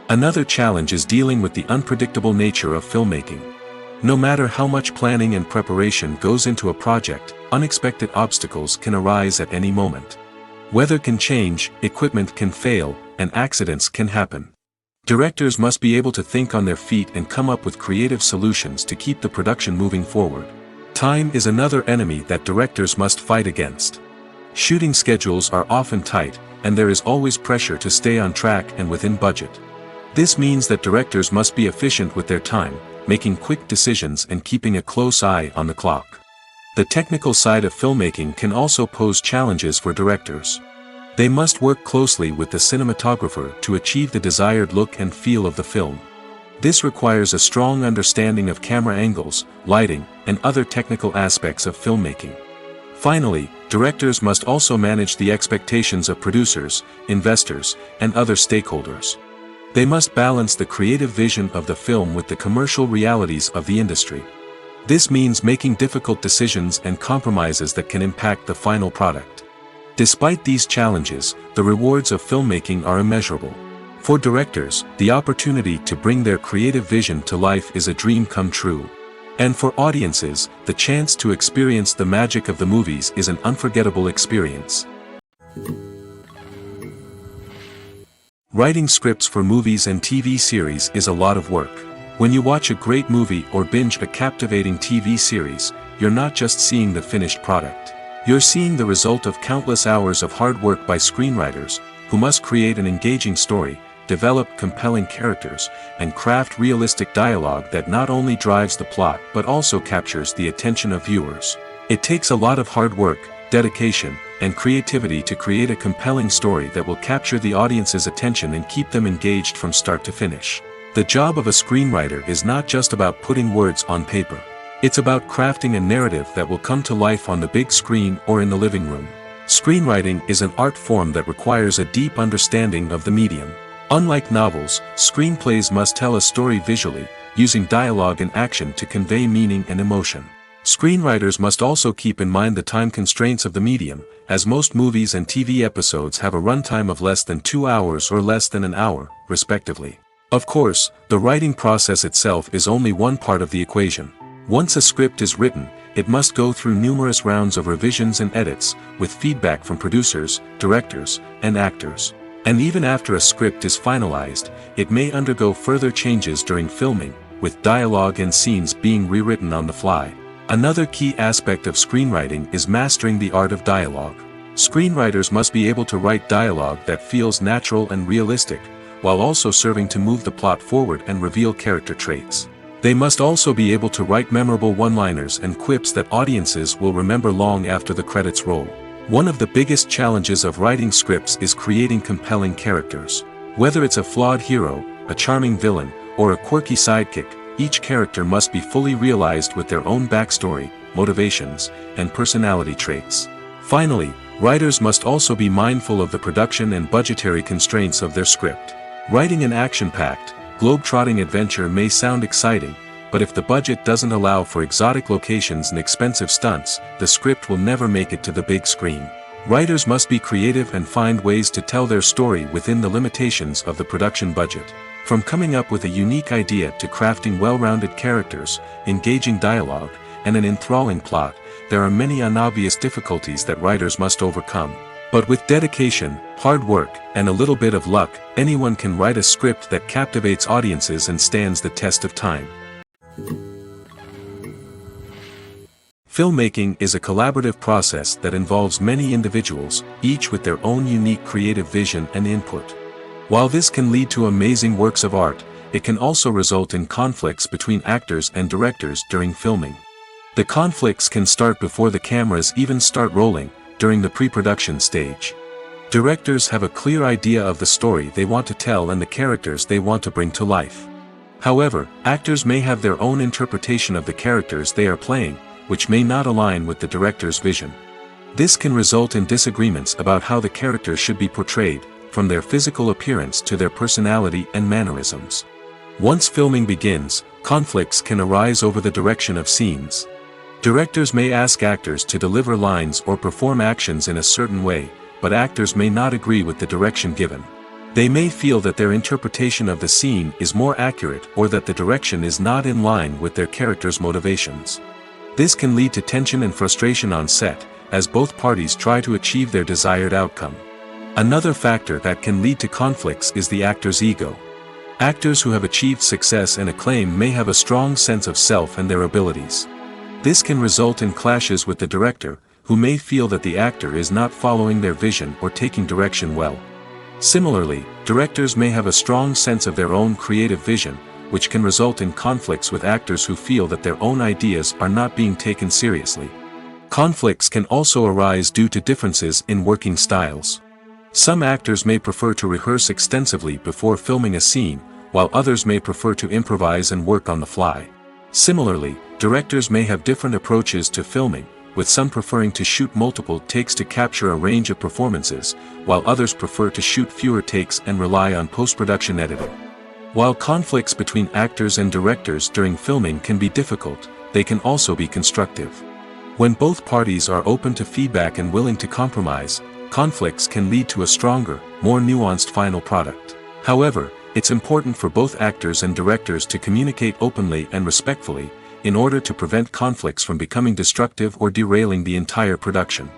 Another challenge is dealing with the unpredictable nature of filmmaking. No matter how much planning and preparation goes into a project, unexpected obstacles can arise at any moment. Weather can change, equipment can fail, and accidents can happen. Directors must be able to think on their feet and come up with creative solutions to keep the production moving forward. Time is another enemy that directors must fight against. Shooting schedules are often tight, and there is always pressure to stay on track and within budget. This means that directors must be efficient with their time, making quick decisions and keeping a close eye on the clock. The technical side of filmmaking can also pose challenges for directors. They must work closely with the cinematographer to achieve the desired look and feel of the film. This requires a strong understanding of camera angles, lighting, and other technical aspects of filmmaking. Finally, directors must also manage the expectations of producers, investors, and other stakeholders. They must balance the creative vision of the film with the commercial realities of the industry. This means making difficult decisions and compromises that can impact the final product. Despite these challenges, the rewards of filmmaking are immeasurable. For directors, the opportunity to bring their creative vision to life is a dream come true. And for audiences, the chance to experience the magic of the movies is an unforgettable experience. Writing scripts for movies and TV series is a lot of work. When you watch a great movie or binge a captivating TV series, you're not just seeing the finished product. You're seeing the result of countless hours of hard work by screenwriters, who must create an engaging story, develop compelling characters, and craft realistic dialogue that not only drives the plot but also captures the attention of viewers. It takes a lot of hard work, dedication, and creativity to create a compelling story that will capture the audience's attention and keep them engaged from start to finish. The job of a screenwriter is not just about putting words on paper. It's about crafting a narrative that will come to life on the big screen or in the living room. Screenwriting is an art form that requires a deep understanding of the medium. Unlike novels, screenplays must tell a story visually, using dialogue and action to convey meaning and emotion. Screenwriters must also keep in mind the time constraints of the medium, as most movies and TV episodes have a runtime of less than 2 hours or less than an hour, respectively. Of course, the writing process itself is only one part of the equation. Once a script is written, it must go through numerous rounds of revisions and edits, with feedback from producers, directors, and actors. And even after a script is finalized, it may undergo further changes during filming, with dialogue and scenes being rewritten on the fly. Another key aspect of screenwriting is mastering the art of dialogue. Screenwriters must be able to write dialogue that feels natural and realistic, while also serving to move the plot forward and reveal character traits. They must also be able to write memorable one-liners and quips that audiences will remember long after the credits roll. One of the biggest challenges of writing scripts is creating compelling characters. Whether it's a flawed hero, a charming villain, or a quirky sidekick, each character must be fully realized with their own backstory, motivations, and personality traits. Finally, writers must also be mindful of the production and budgetary constraints of their script. Writing an action-packed, globe-trotting adventure may sound exciting, but if the budget doesn't allow for exotic locations and expensive stunts, the script will never make it to the big screen. Writers must be creative and find ways to tell their story within the limitations of the production budget. From coming up with a unique idea to crafting well-rounded characters, engaging dialogue, and an enthralling plot, there are many unobvious difficulties that writers must overcome. But with dedication, hard work, and a little bit of luck, anyone can write a script that captivates audiences and stands the test of time. Filmmaking is a collaborative process that involves many individuals, each with their own unique creative vision and input. While this can lead to amazing works of art, it can also result in conflicts between actors and directors during filming. The conflicts can start before the cameras even start rolling, during the pre-production stage. Directors have a clear idea of the story they want to tell and the characters they want to bring to life. However, actors may have their own interpretation of the characters they are playing, which may not align with the director's vision. This can result in disagreements about how the characters should be portrayed, from their physical appearance to their personality and mannerisms. Once filming begins, conflicts can arise over the direction of scenes. Directors may ask actors to deliver lines or perform actions in a certain way, but actors may not agree with the direction given. They may feel that their interpretation of the scene is more accurate or that the direction is not in line with their character's motivations. This can lead to tension and frustration on set, as both parties try to achieve their desired outcome. Another factor that can lead to conflicts is the actor's ego. Actors who have achieved success and acclaim may have a strong sense of self and their abilities. This can result in clashes with the director, who may feel that the actor is not following their vision or taking direction well. Similarly, directors may have a strong sense of their own creative vision, which can result in conflicts with actors who feel that their own ideas are not being taken seriously. Conflicts can also arise due to differences in working styles. Some actors may prefer to rehearse extensively before filming a scene, while others may prefer to improvise and work on the fly. Similarly, directors may have different approaches to filming, with some preferring to shoot multiple takes to capture a range of performances, while others prefer to shoot fewer takes and rely on post-production editing. While conflicts between actors and directors during filming can be difficult, they can also be constructive. When both parties are open to feedback and willing to compromise, conflicts can lead to a stronger, more nuanced final product. However, it's important for both actors and directors to communicate openly and respectfully, in order to prevent conflicts from becoming destructive or derailing the entire production.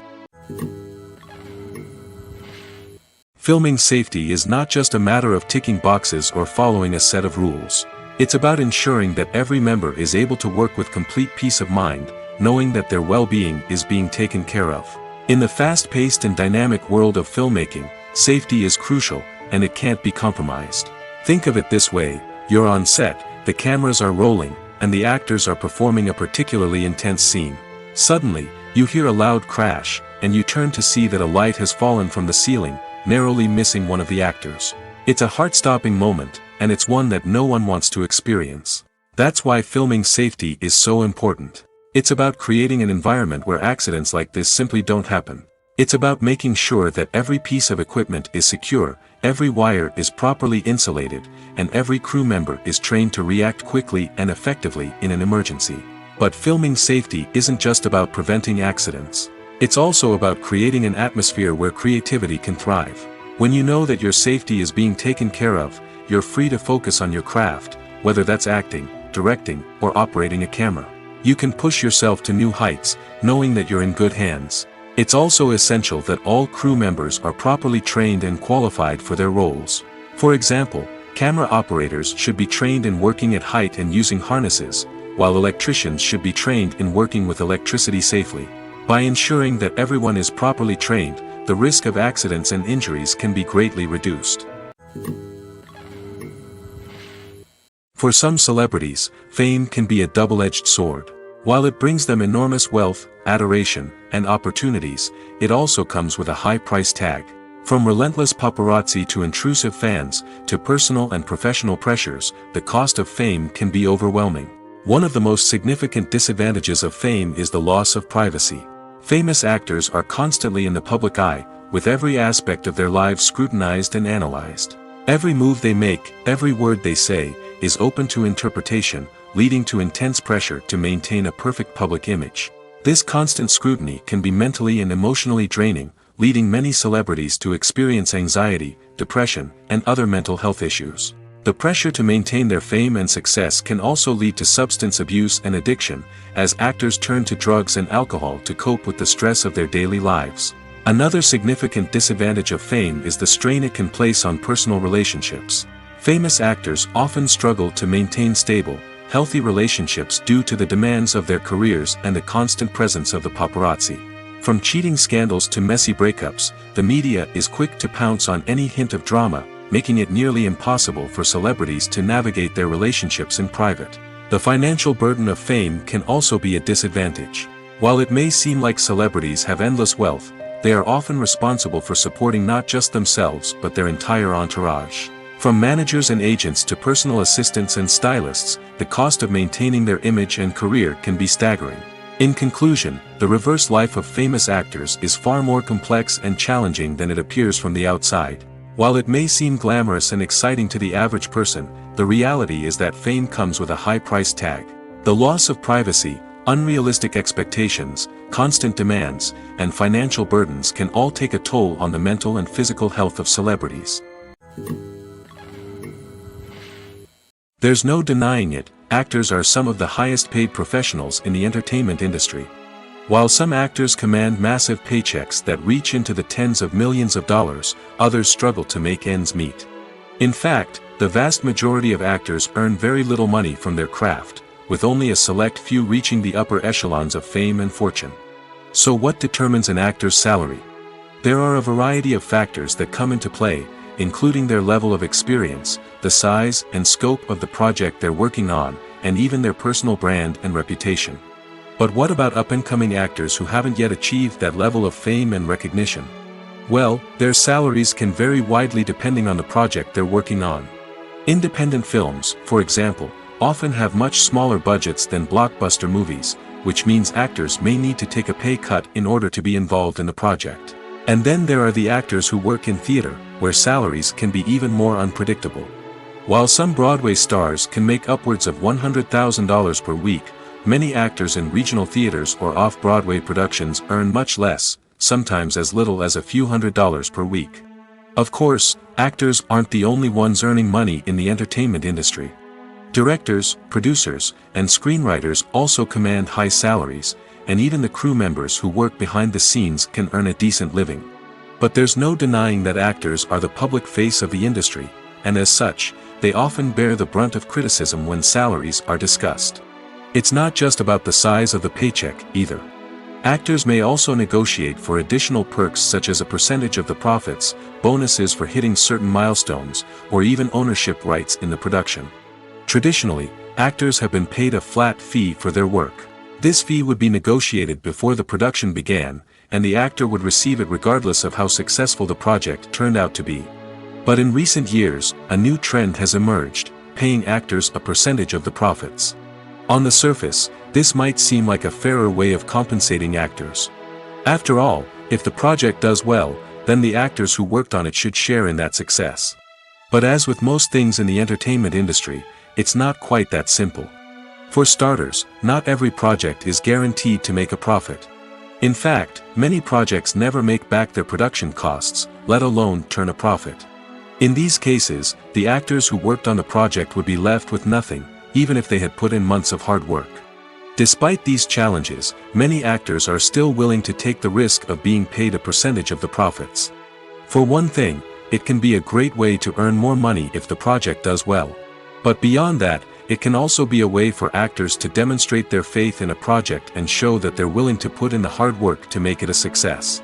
Filming safety is not just a matter of ticking boxes or following a set of rules. It's about ensuring that every member is able to work with complete peace of mind, knowing that their well-being is being taken care of. In the fast-paced and dynamic world of filmmaking, safety is crucial, and it can't be compromised. Think of it this way: you're on set, the cameras are rolling, and the actors are performing a particularly intense scene. Suddenly, you hear a loud crash, and you turn to see that a light has fallen from the ceiling, narrowly missing one of the actors. It's a heart-stopping moment, and it's one that no one wants to experience. That's why filming safety is so important. It's about creating an environment where accidents like this simply don't happen. It's about making sure that every piece of equipment is secure, every wire is properly insulated, and every crew member is trained to react quickly and effectively in an emergency. But filming safety isn't just about preventing accidents. It's also about creating an atmosphere where creativity can thrive. When you know that your safety is being taken care of, you're free to focus on your craft, whether that's acting, directing, or operating a camera. You can push yourself to new heights, knowing that you're in good hands. It's also essential that all crew members are properly trained and qualified for their roles. For example, camera operators should be trained in working at height and using harnesses, while electricians should be trained in working with electricity safely. By ensuring that everyone is properly trained, the risk of accidents and injuries can be greatly reduced. For some celebrities, fame can be a double-edged sword. While it brings them enormous wealth, adoration, and opportunities, it also comes with a high price tag. From relentless paparazzi to intrusive fans, to personal and professional pressures, the cost of fame can be overwhelming. One of the most significant disadvantages of fame is the loss of privacy. Famous actors are constantly in the public eye, with every aspect of their lives scrutinized and analyzed. Every move they make, every word they say, is open to interpretation, leading to intense pressure to maintain a perfect public image. This constant scrutiny can be mentally and emotionally draining, leading many celebrities to experience anxiety, depression, and other mental health issues. The pressure to maintain their fame and success can also lead to substance abuse and addiction, as actors turn to drugs and alcohol to cope with the stress of their daily lives. Another significant disadvantage of fame is the strain it can place on personal relationships. Famous actors often struggle to maintain stable, healthy relationships due to the demands of their careers and the constant presence of the paparazzi. From cheating scandals to messy breakups, the media is quick to pounce on any hint of drama, making it nearly impossible for celebrities to navigate their relationships in private. The financial burden of fame can also be a disadvantage. While it may seem like celebrities have endless wealth, they are often responsible for supporting not just themselves but their entire entourage. From managers and agents to personal assistants and stylists, the cost of maintaining their image and career can be staggering. In conclusion, the reverse life of famous actors is far more complex and challenging than it appears from the outside. While it may seem glamorous and exciting to the average person, the reality is that fame comes with a high price tag. The loss of privacy, unrealistic expectations, constant demands, and financial burdens can all take a toll on the mental and physical health of celebrities. There's no denying it, actors are some of the highest paid professionals in the entertainment industry. While some actors command massive paychecks that reach into the tens of millions of dollars, others struggle to make ends meet. In fact, the vast majority of actors earn very little money from their craft, with only a select few reaching the upper echelons of fame and fortune. So what determines an actor's salary? There are a variety of factors that come into play, including their level of experience, the size and scope of the project they're working on, and even their personal brand and reputation. But what about up-and-coming actors who haven't yet achieved that level of fame and recognition? Well, their salaries can vary widely depending on the project they're working on. Independent films, for example, often have much smaller budgets than blockbuster movies, which means actors may need to take a pay cut in order to be involved in the project. And then there are the actors who work in theater, where salaries can be even more unpredictable. While some Broadway stars can make upwards of $100,000 per week, many actors in regional theaters or off-Broadway productions earn much less, sometimes as little as a few $100s per week. Of course, actors aren't the only ones earning money in the entertainment industry. Directors, producers, and screenwriters also command high salaries, and even the crew members who work behind the scenes can earn a decent living. But there's no denying that actors are the public face of the industry, and as such, they often bear the brunt of criticism when salaries are discussed. It's not just about the size of the paycheck, either. Actors may also negotiate for additional perks such as a percentage of the profits, bonuses for hitting certain milestones, or even ownership rights in the production. Traditionally, actors have been paid a flat fee for their work. This fee would be negotiated before the production began, and the actor would receive it regardless of how successful the project turned out to be. But in recent years, a new trend has emerged, paying actors a percentage of the profits. On the surface, this might seem like a fairer way of compensating actors. After all, if the project does well, then the actors who worked on it should share in that success. But as with most things in the entertainment industry, it's not quite that simple. For starters, not every project is guaranteed to make a profit. In fact, many projects never make back their production costs, let alone turn a profit. In these cases, the actors who worked on the project would be left with nothing, even if they had put in months of hard work. Despite these challenges, many actors are still willing to take the risk of being paid a percentage of the profits. For one thing, it can be a great way to earn more money if the project does well. But beyond that, it can also be a way for actors to demonstrate their faith in a project and show that they're willing to put in the hard work to make it a success.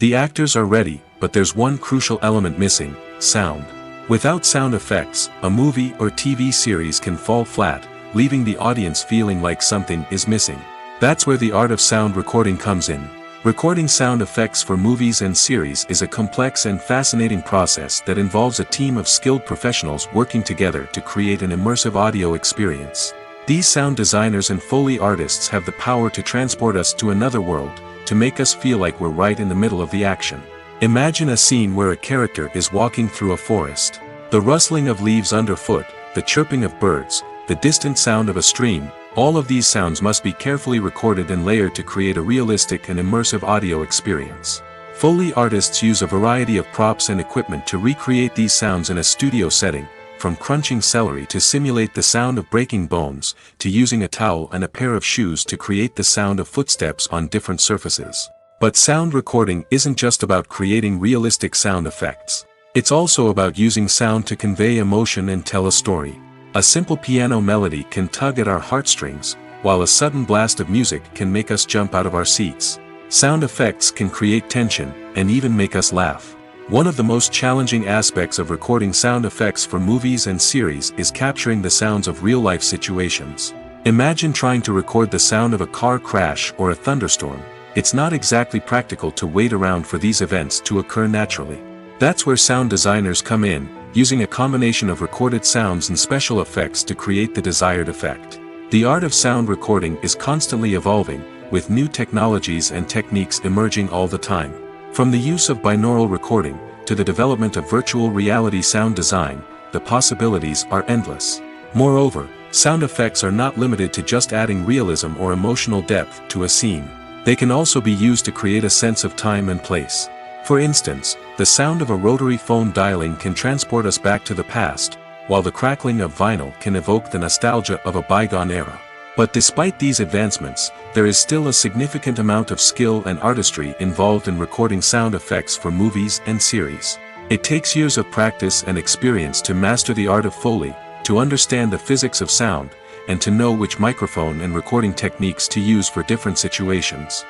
The actors are ready, but there's one crucial element missing: sound. Without sound effects, a movie or TV series can fall flat, leaving the audience feeling like something is missing. That's where the art of sound recording comes in. Recording sound effects for movies and series is a complex and fascinating process that involves a team of skilled professionals working together to create an immersive audio experience. These sound designers and Foley artists have the power to transport us to another world, to make us feel like we're right in the middle of the action. Imagine a scene where a character is walking through a forest. The rustling of leaves underfoot, the chirping of birds, the distant sound of a stream, all of these sounds must be carefully recorded and layered to create a realistic and immersive audio experience. Foley artists use a variety of props and equipment to recreate these sounds in a studio setting, from crunching celery to simulate the sound of breaking bones, to using a towel and a pair of shoes to create the sound of footsteps on different surfaces. But sound recording isn't just about creating realistic sound effects. It's also about using sound to convey emotion and tell a story. A simple piano melody can tug at our heartstrings, while a sudden blast of music can make us jump out of our seats. Sound effects can create tension, and even make us laugh. One of the most challenging aspects of recording sound effects for movies and series is capturing the sounds of real-life situations. Imagine trying to record the sound of a car crash or a thunderstorm. It's not exactly practical to wait around for these events to occur naturally. That's where sound designers come in, using a combination of recorded sounds and special effects to create the desired effect. The art of sound recording is constantly evolving, with new technologies and techniques emerging all the time. From the use of binaural recording, to the development of virtual reality sound design, the possibilities are endless. Moreover, sound effects are not limited to just adding realism or emotional depth to a scene. They can also be used to create a sense of time and place. For instance, the sound of a rotary phone dialing can transport us back to the past, while the crackling of vinyl can evoke the nostalgia of a bygone era. But despite these advancements, there is still a significant amount of skill and artistry involved in recording sound effects for movies and series. It takes years of practice and experience to master the art of Foley, to understand the physics of sound, and to know which microphone and recording techniques to use for different situations.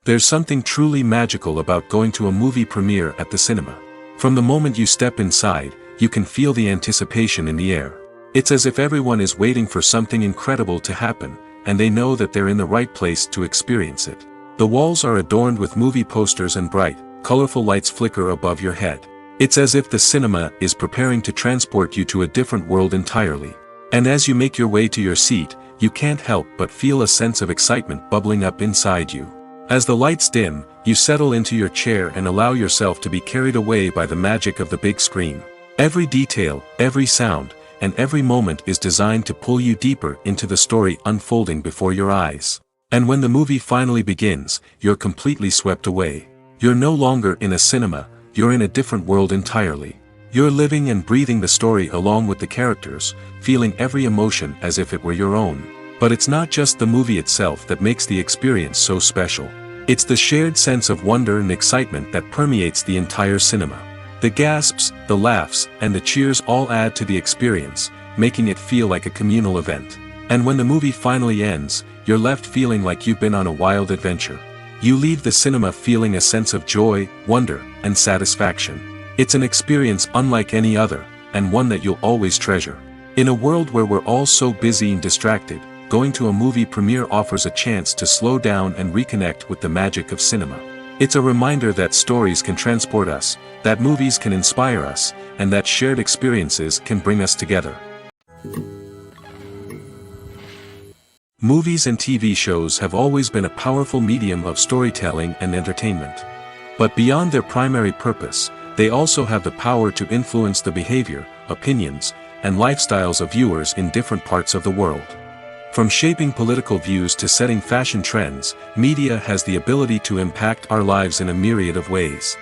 There's something truly magical about going to a movie premiere at the cinema. From the moment you step inside, you can feel the anticipation in the air. It's as if everyone is waiting for something incredible to happen, and they know that they're in the right place to experience it. The walls are adorned with movie posters and bright, colorful lights flicker above your head. It's as if the cinema is preparing to transport you to a different world entirely. And as you make your way to your seat, you can't help but feel a sense of excitement bubbling up inside you. As the lights dim, you settle into your chair and allow yourself to be carried away by the magic of the big screen. Every detail, every sound, and every moment is designed to pull you deeper into the story unfolding before your eyes. And when the movie finally begins, you're completely swept away. You're no longer in a cinema, you're in a different world entirely. You're living and breathing the story along with the characters, feeling every emotion as if it were your own. But it's not just the movie itself that makes the experience so special. It's the shared sense of wonder and excitement that permeates the entire cinema. The gasps, the laughs, and the cheers all add to the experience, making it feel like a communal event. And when the movie finally ends, you're left feeling like you've been on a wild adventure. You leave the cinema feeling a sense of joy, wonder, and satisfaction. It's an experience unlike any other, and one that you'll always treasure. In a world where we're all so busy and distracted, going to a movie premiere offers a chance to slow down and reconnect with the magic of cinema. It's a reminder that stories can transport us, that movies can inspire us, and that shared experiences can bring us together. Movies and TV shows have always been a powerful medium of storytelling and entertainment. But beyond their primary purpose, they also have the power to influence the behavior, opinions, and lifestyles of viewers in different parts of the world. From shaping political views to setting fashion trends, media has the ability to impact our lives in a myriad of ways.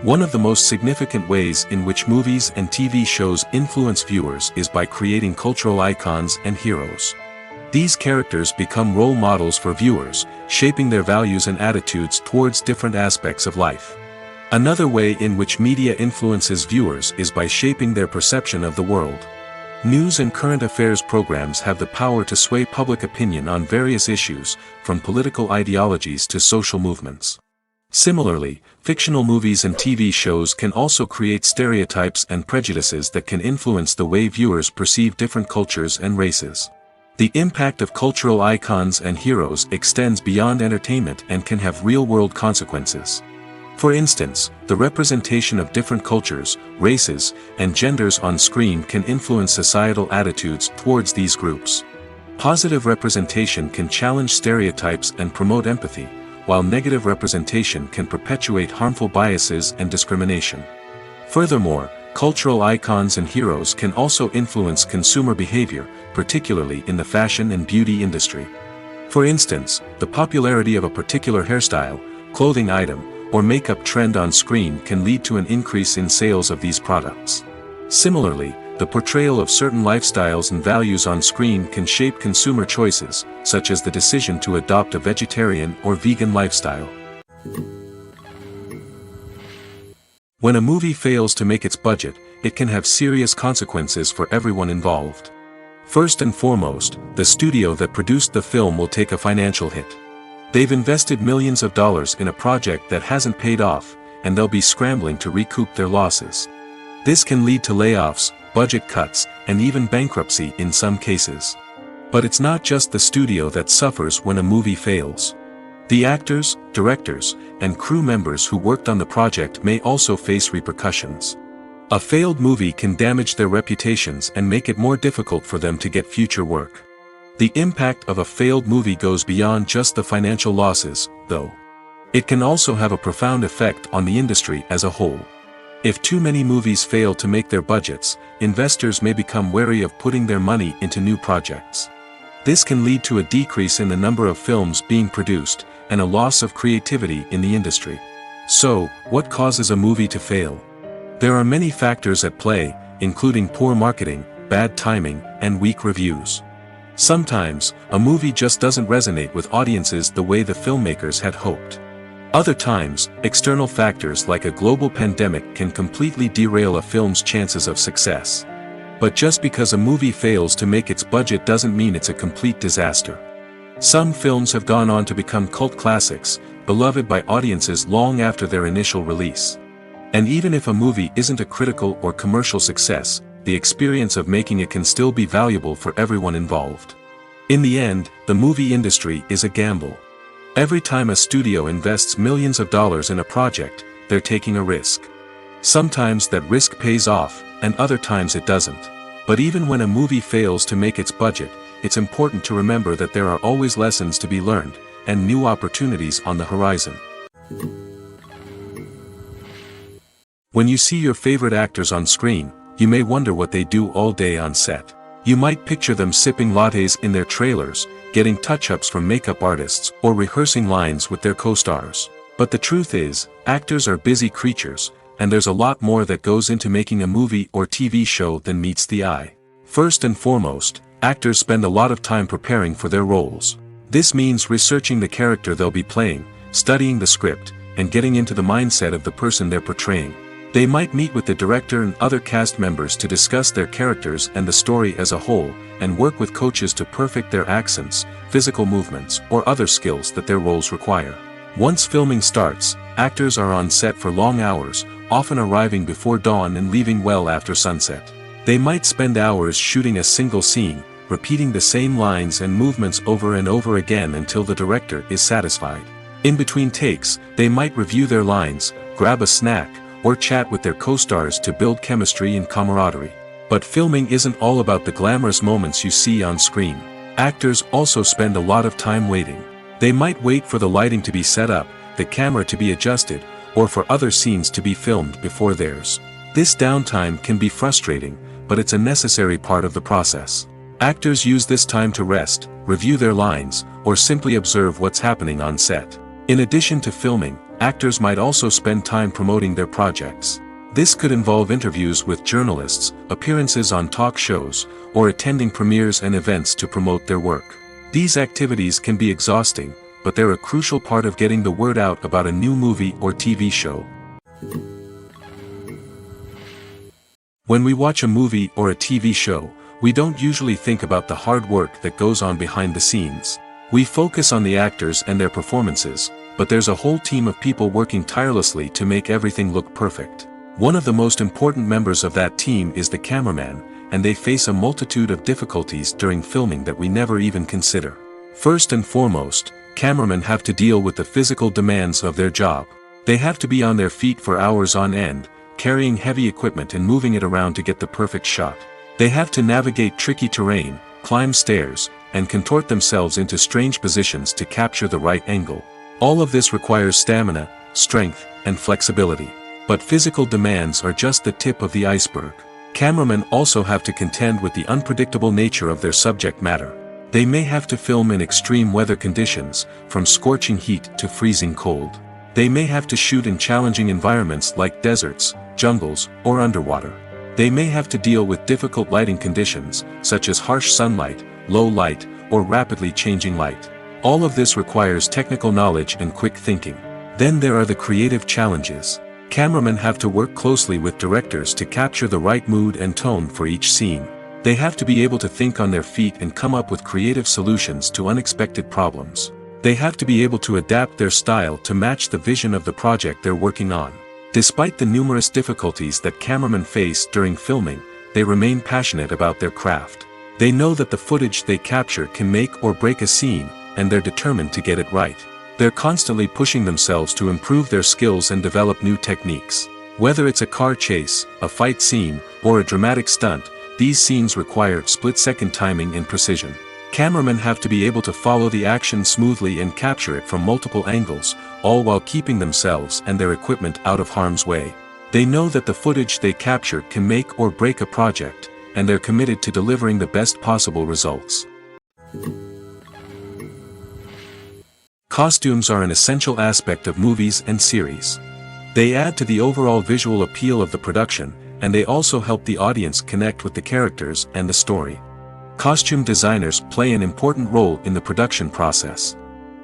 One of the most significant ways in which movies and TV shows influence viewers is by creating cultural icons and heroes. These characters become role models for viewers, shaping their values and attitudes towards different aspects of life. Another way in which media influences viewers is by shaping their perception of the world. News and current affairs programs have the power to sway public opinion on various issues, from political ideologies to social movements. Similarly, fictional movies and TV shows can also create stereotypes and prejudices that can influence the way viewers perceive different cultures and races. The impact of cultural icons and heroes extends beyond entertainment and can have real-world consequences. For instance, the representation of different cultures, races, and genders on screen can influence societal attitudes towards these groups. Positive representation can challenge stereotypes and promote empathy, while negative representation can perpetuate harmful biases and discrimination. Furthermore, cultural icons and heroes can also influence consumer behavior, particularly in the fashion and beauty industry. For instance, the popularity of a particular hairstyle, clothing item, or makeup trend on screen can lead to an increase in sales of these products. Similarly, the portrayal of certain lifestyles and values on screen can shape consumer choices, such as the decision to adopt a vegetarian or vegan lifestyle. When a movie fails to make its budget, it can have serious consequences for everyone involved. First and foremost, the studio that produced the film will take a financial hit. They've invested millions of dollars in a project that hasn't paid off, and they'll be scrambling to recoup their losses. This can lead to layoffs, budget cuts, and even bankruptcy in some cases. But it's not just the studio that suffers when a movie fails. The actors, directors, and crew members who worked on the project may also face repercussions. A failed movie can damage their reputations and make it more difficult for them to get future work. The impact of a failed movie goes beyond just the financial losses, though. It can also have a profound effect on the industry as a whole. If too many movies fail to make their budgets, investors may become wary of putting their money into new projects. This can lead to a decrease in the number of films being produced, and a loss of creativity in the industry. So, what causes a movie to fail? There are many factors at play, including poor marketing, bad timing, and weak reviews. Sometimes, a movie just doesn't resonate with audiences the way the filmmakers had hoped. Other times, external factors like a global pandemic can completely derail a film's chances of success. But just because a movie fails to make its budget doesn't mean it's a complete disaster. Some films have gone on to become cult classics, beloved by audiences long after their initial release. And even if a movie isn't a critical or commercial success, the experience of making it can still be valuable for everyone involved. In the end, the movie industry is a gamble. Every time a studio invests millions of dollars in a project, they're taking a risk. Sometimes that risk pays off, and other times it doesn't. But even when a movie fails to make its budget, it's important to remember that there are always lessons to be learned, and new opportunities on the horizon. When you see your favorite actors on screen, you may wonder what they do all day on set. You might picture them sipping lattes in their trailers, getting touch-ups from makeup artists, or rehearsing lines with their co-stars. But the truth is, actors are busy creatures, and there's a lot more that goes into making a movie or TV show than meets the eye. First and foremost, actors spend a lot of time preparing for their roles. This means researching the character they'll be playing, studying the script, and getting into the mindset of the person they're portraying. They might meet with the director and other cast members to discuss their characters and the story as a whole, and work with coaches to perfect their accents, physical movements, or other skills that their roles require. Once filming starts, actors are on set for long hours, often arriving before dawn and leaving well after sunset. They might spend hours shooting a single scene, repeating the same lines and movements over and over again until the director is satisfied. In between takes, they might review their lines, grab a snack, or chat with their co-stars to build chemistry and camaraderie. But filming isn't all about the glamorous moments you see on screen. Actors also spend a lot of time waiting. They might wait for the lighting to be set up, the camera to be adjusted, or for other scenes to be filmed before theirs. This downtime can be frustrating, but it's a necessary part of the process. Actors use this time to rest, review their lines, or simply observe what's happening on set. In addition to filming, actors might also spend time promoting their projects. This could involve interviews with journalists, appearances on talk shows, or attending premieres and events to promote their work. These activities can be exhausting, but they're a crucial part of getting the word out about a new movie or TV show. When we watch a movie or a TV show, we don't usually think about the hard work that goes on behind the scenes. We focus on the actors and their performances, but there's a whole team of people working tirelessly to make everything look perfect. One of the most important members of that team is the cameraman, and they face a multitude of difficulties during filming that we never even consider. First and foremost, cameramen have to deal with the physical demands of their job. They have to be on their feet for hours on end, carrying heavy equipment and moving it around to get the perfect shot. They have to navigate tricky terrain, climb stairs, and contort themselves into strange positions to capture the right angle. All of this requires stamina, strength, and flexibility. But physical demands are just the tip of the iceberg. Cameramen also have to contend with the unpredictable nature of their subject matter. They may have to film in extreme weather conditions, from scorching heat to freezing cold. They may have to shoot in challenging environments like deserts, jungles, or underwater. They may have to deal with difficult lighting conditions, such as harsh sunlight, low light, or rapidly changing light. All of this requires technical knowledge and quick thinking. Then there are the creative challenges. Cameramen have to work closely with directors to capture the right mood and tone for each scene. They have to be able to think on their feet and come up with creative solutions to unexpected problems. They have to be able to adapt their style to match the vision of the project they're working on. Despite the numerous difficulties that cameramen face during filming, they remain passionate about their craft. They know that the footage they capture can make or break a scene, and they're determined to get it right. They're constantly pushing themselves to improve their skills and develop new techniques. Whether it's a car chase, a fight scene, or a dramatic stunt, these scenes require split-second timing and precision. Cameramen have to be able to follow the action smoothly and capture it from multiple angles, all while keeping themselves and their equipment out of harm's way. They know that the footage they capture can make or break a project, and they're committed to delivering the best possible results. Costumes are an essential aspect of movies and series. They add to the overall visual appeal of the production, and they also help the audience connect with the characters and the story. Costume designers play an important role in the production process.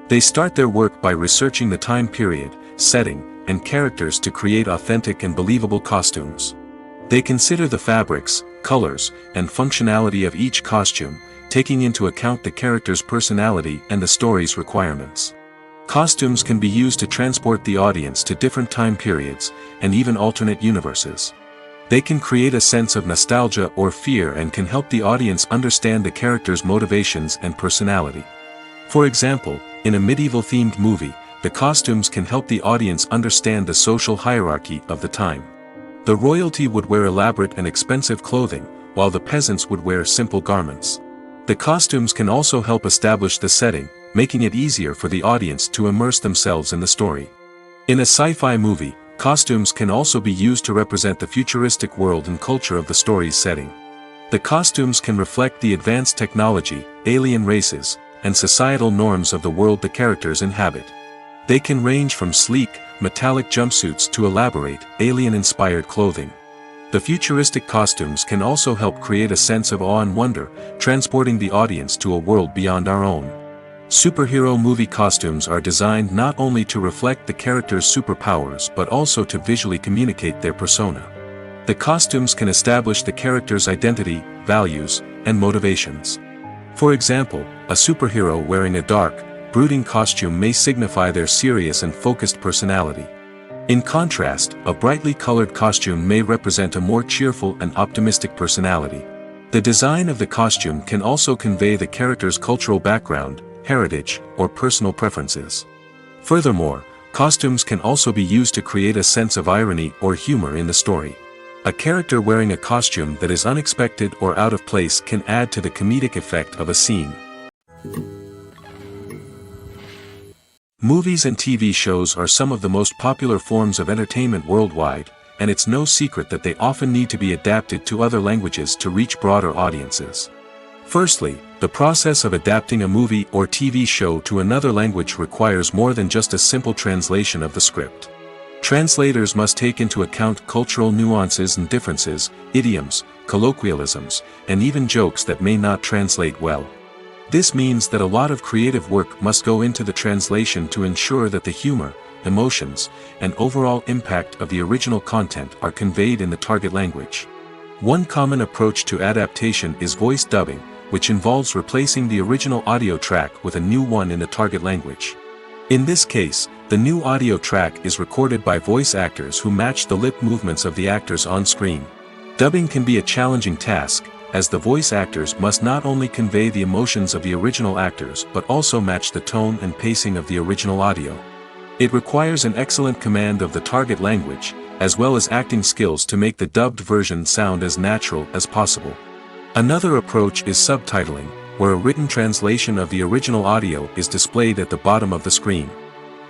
They start their work by researching the time period, setting, and characters to create authentic and believable costumes. They consider the fabrics, colors, and functionality of each costume, taking into account the character's personality and the story's requirements. Costumes can be used to transport the audience to different time periods, and even alternate universes. They can create a sense of nostalgia or fear and can help the audience understand the character's motivations and personality. For example, in a medieval-themed movie, the costumes can help the audience understand the social hierarchy of the time. The royalty would wear elaborate and expensive clothing, while the peasants would wear simple garments. The costumes can also help establish the setting, making it easier for the audience to immerse themselves in the story. In a sci-fi movie, costumes can also be used to represent the futuristic world and culture of the story's setting. The costumes can reflect the advanced technology, alien races, and societal norms of the world the characters inhabit. They can range from sleek, metallic jumpsuits to elaborate, alien-inspired clothing. The futuristic costumes can also help create a sense of awe and wonder, transporting the audience to a world beyond our own. Superhero movie costumes are designed not only to reflect the character's superpowers but also to visually communicate their persona. The costumes can establish the character's identity, values, and motivations. For example, a superhero wearing a dark, brooding costume may signify their serious and focused personality. In contrast, a brightly colored costume may represent a more cheerful and optimistic personality. The design of the costume can also convey the character's cultural background, heritage, or personal preferences. Furthermore, costumes can also be used to create a sense of irony or humor in the story. A character wearing a costume that is unexpected or out of place can add to the comedic effect of a scene. Movies and TV shows are some of the most popular forms of entertainment worldwide, and it's no secret that they often need to be adapted to other languages to reach broader audiences. Firstly, the process of adapting a movie or TV show to another language requires more than just a simple translation of the script. Translators must take into account cultural nuances and differences, idioms, colloquialisms, and even jokes that may not translate well. This means that a lot of creative work must go into the translation to ensure that the humor, emotions, and overall impact of the original content are conveyed in the target language. One common approach to adaptation is voice dubbing, which involves replacing the original audio track with a new one in the target language. In this case, the new audio track is recorded by voice actors who match the lip movements of the actors on screen. Dubbing can be a challenging task, as the voice actors must not only convey the emotions of the original actors but also match the tone and pacing of the original audio. It requires an excellent command of the target language, as well as acting skills to make the dubbed version sound as natural as possible. Another approach is subtitling, where a written translation of the original audio is displayed at the bottom of the screen.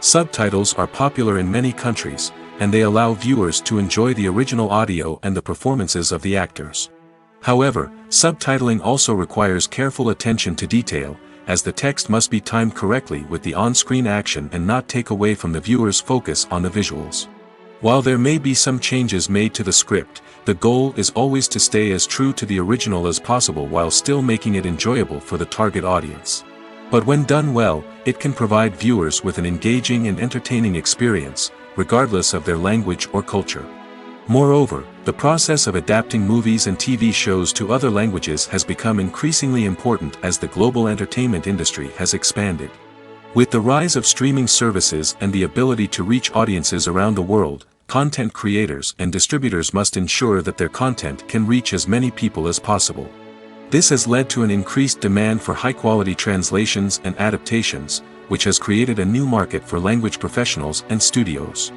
Subtitles are popular in many countries, and they allow viewers to enjoy the original audio and the performances of the actors. However, subtitling also requires careful attention to detail, as the text must be timed correctly with the on-screen action and not take away from the viewer's focus on the visuals. While there may be some changes made to the script, the goal is always to stay as true to the original as possible while still making it enjoyable for the target audience. But when done well, it can provide viewers with an engaging and entertaining experience, regardless of their language or culture. Moreover, the process of adapting movies and TV shows to other languages has become increasingly important as the global entertainment industry has expanded. With the rise of streaming services and the ability to reach audiences around the world, content creators and distributors must ensure that their content can reach as many people as possible. This has led to an increased demand for high-quality translations and adaptations, which has created a new market for language professionals and studios.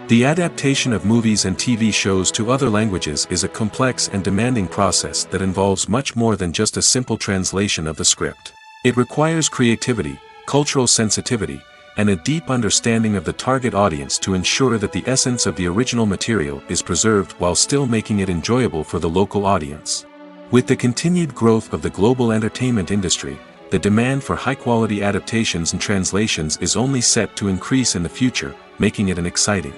The adaptation of movies and TV shows to other languages is a complex and demanding process that involves much more than just a simple translation of the script. It requires creativity, cultural sensitivity, and a deep understanding of the target audience to ensure that the essence of the original material is preserved while still making it enjoyable for the local audience. With the continued growth of the global entertainment industry, the demand for high-quality adaptations and translations is only set to increase in the future, making it an exciting.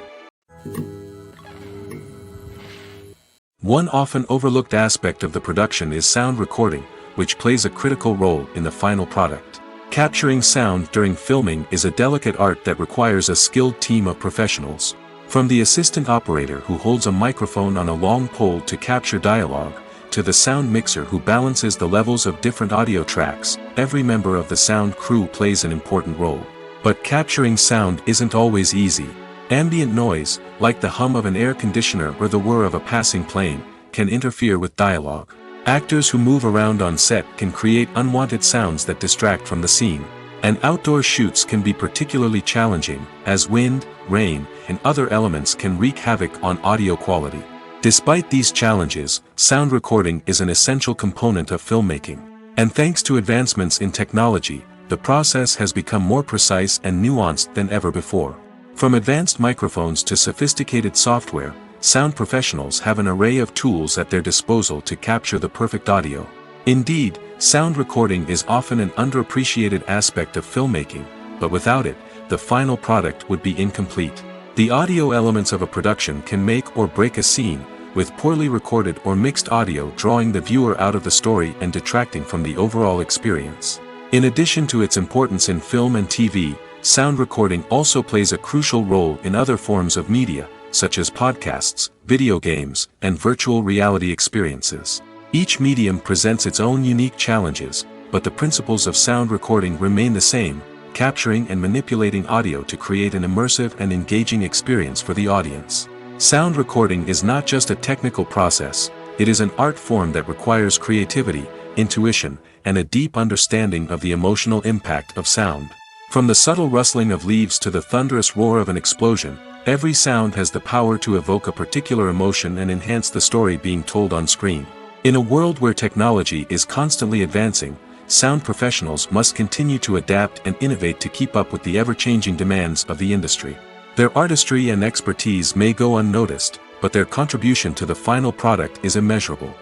One often overlooked aspect of the production is sound recording, which plays a critical role in the final product. Capturing sound during filming is a delicate art that requires a skilled team of professionals. From the assistant operator who holds a microphone on a long pole to capture dialogue, to the sound mixer who balances the levels of different audio tracks, every member of the sound crew plays an important role. But capturing sound isn't always easy. Ambient noise, like the hum of an air conditioner or the whir of a passing plane, can interfere with dialogue. Actors who move around on set can create unwanted sounds that distract from the scene. And outdoor shoots can be particularly challenging, as wind, rain, and other elements can wreak havoc on audio quality. Despite these challenges, sound recording is an essential component of filmmaking. And thanks to advancements in technology, the process has become more precise and nuanced than ever before. From advanced microphones to sophisticated software, sound professionals have an array of tools at their disposal to capture the perfect audio. Indeed, sound recording is often an underappreciated aspect of filmmaking, but without it, the final product would be incomplete. The audio elements of a production can make or break a scene, with poorly recorded or mixed audio drawing the viewer out of the story and detracting from the overall experience. In addition to its importance in film and TV, sound recording also plays a crucial role in other forms of media, such as podcasts, video games, and virtual reality experiences. Each medium presents its own unique challenges, but the principles of sound recording remain the same: capturing and manipulating audio to create an immersive and engaging experience for the audience. Sound recording is not just a technical process, it is an art form that requires creativity, intuition, and a deep understanding of the emotional impact of sound. From the subtle rustling of leaves to the thunderous roar of an explosion, every sound has the power to evoke a particular emotion and enhance the story being told on screen. In a world where technology is constantly advancing, sound professionals must continue to adapt and innovate to keep up with the ever-changing demands of the industry. Their artistry and expertise may go unnoticed, but their contribution to the final product is immeasurable.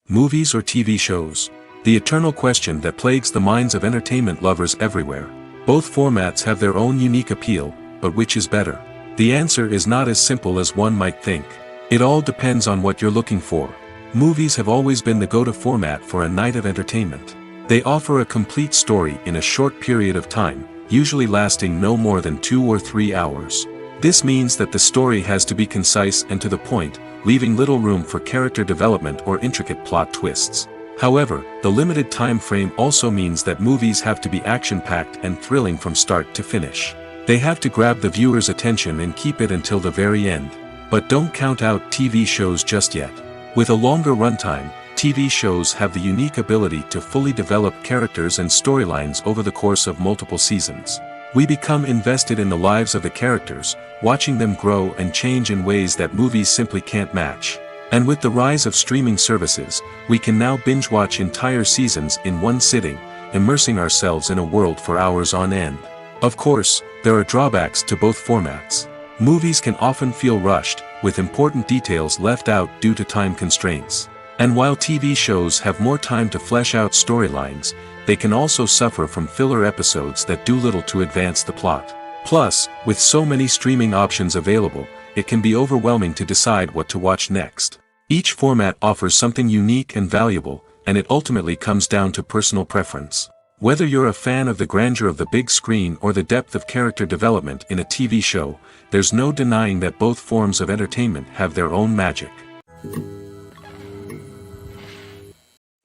Movies or TV shows? The eternal question that plagues the minds of entertainment lovers everywhere. Both formats have their own unique appeal, but which is better? The answer is not as simple as one might think. It all depends on what you're looking for. Movies have always been the go-to format for a night of entertainment. They offer a complete story in a short period of time, usually lasting no more than 2 or 3 hours. This means that the story has to be concise and to the point, leaving little room for character development or intricate plot twists. However, the limited time frame also means that movies have to be action-packed and thrilling from start to finish. They have to grab the viewer's attention and keep it until the very end. But don't count out TV shows just yet. With a longer runtime, TV shows have the unique ability to fully develop characters and storylines over the course of multiple seasons. We become invested in the lives of the characters, watching them grow and change in ways that movies simply can't match. And with the rise of streaming services, we can now binge-watch entire seasons in one sitting, immersing ourselves in a world for hours on end. Of course, there are drawbacks to both formats. Movies can often feel rushed, with important details left out due to time constraints. And while TV shows have more time to flesh out storylines, they can also suffer from filler episodes that do little to advance the plot. Plus, with so many streaming options available, it can be overwhelming to decide what to watch next. Each format offers something unique and valuable, and it ultimately comes down to personal preference. Whether you're a fan of the grandeur of the big screen or the depth of character development in a TV show, there's no denying that both forms of entertainment have their own magic.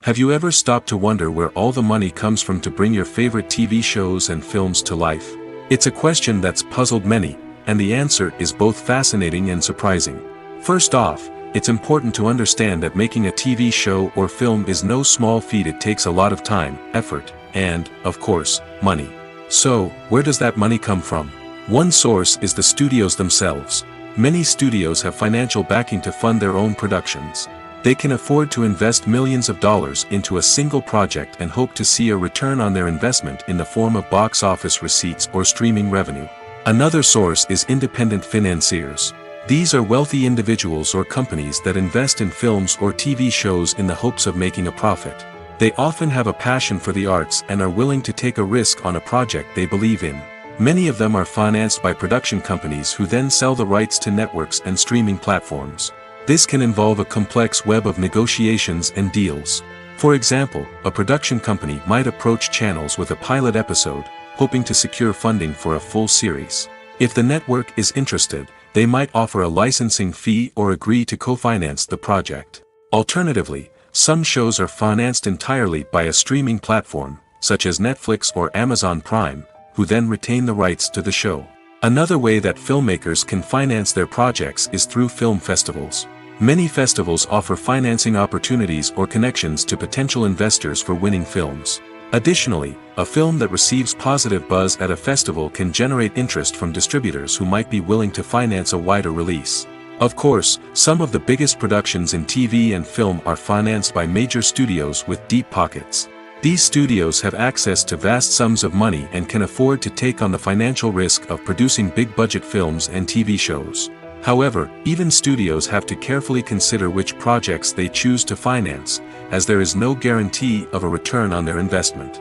Have you ever stopped to wonder where all the money comes from to bring your favorite TV shows and films to life? It's a question that's puzzled many, and the answer is both fascinating and surprising. First off, it's important to understand that making a TV show or film is no small feat. It takes a lot of time, effort, and, of course, money. So, where does that money come from? One source is the studios themselves. Many studios have financial backing to fund their own productions. They can afford to invest millions of dollars into a single project and hope to see a return on their investment in the form of box office receipts or streaming revenue. Another source is independent financiers. These are wealthy individuals or companies that invest in films or TV shows in the hopes of making a profit. They often have a passion for the arts and are willing to take a risk on a project they believe in. Many of them are financed by production companies who then sell the rights to networks and streaming platforms. This can involve a complex web of negotiations and deals. For example, a production company might approach channels with a pilot episode, hoping to secure funding for a full series. If the network is interested, they might offer a licensing fee or agree to co-finance the project. Alternatively, some shows are financed entirely by a streaming platform, such as Netflix or Amazon Prime, who then retain the rights to the show. Another way that filmmakers can finance their projects is through film festivals. Many festivals offer financing opportunities or connections to potential investors for winning films. Additionally, a film that receives positive buzz at a festival can generate interest from distributors who might be willing to finance a wider release. Of course, some of the biggest productions in TV and film are financed by major studios with deep pockets. These studios have access to vast sums of money and can afford to take on the financial risk of producing big-budget films and TV shows. However, even studios have to carefully consider which projects they choose to finance, as there is no guarantee of a return on their investment.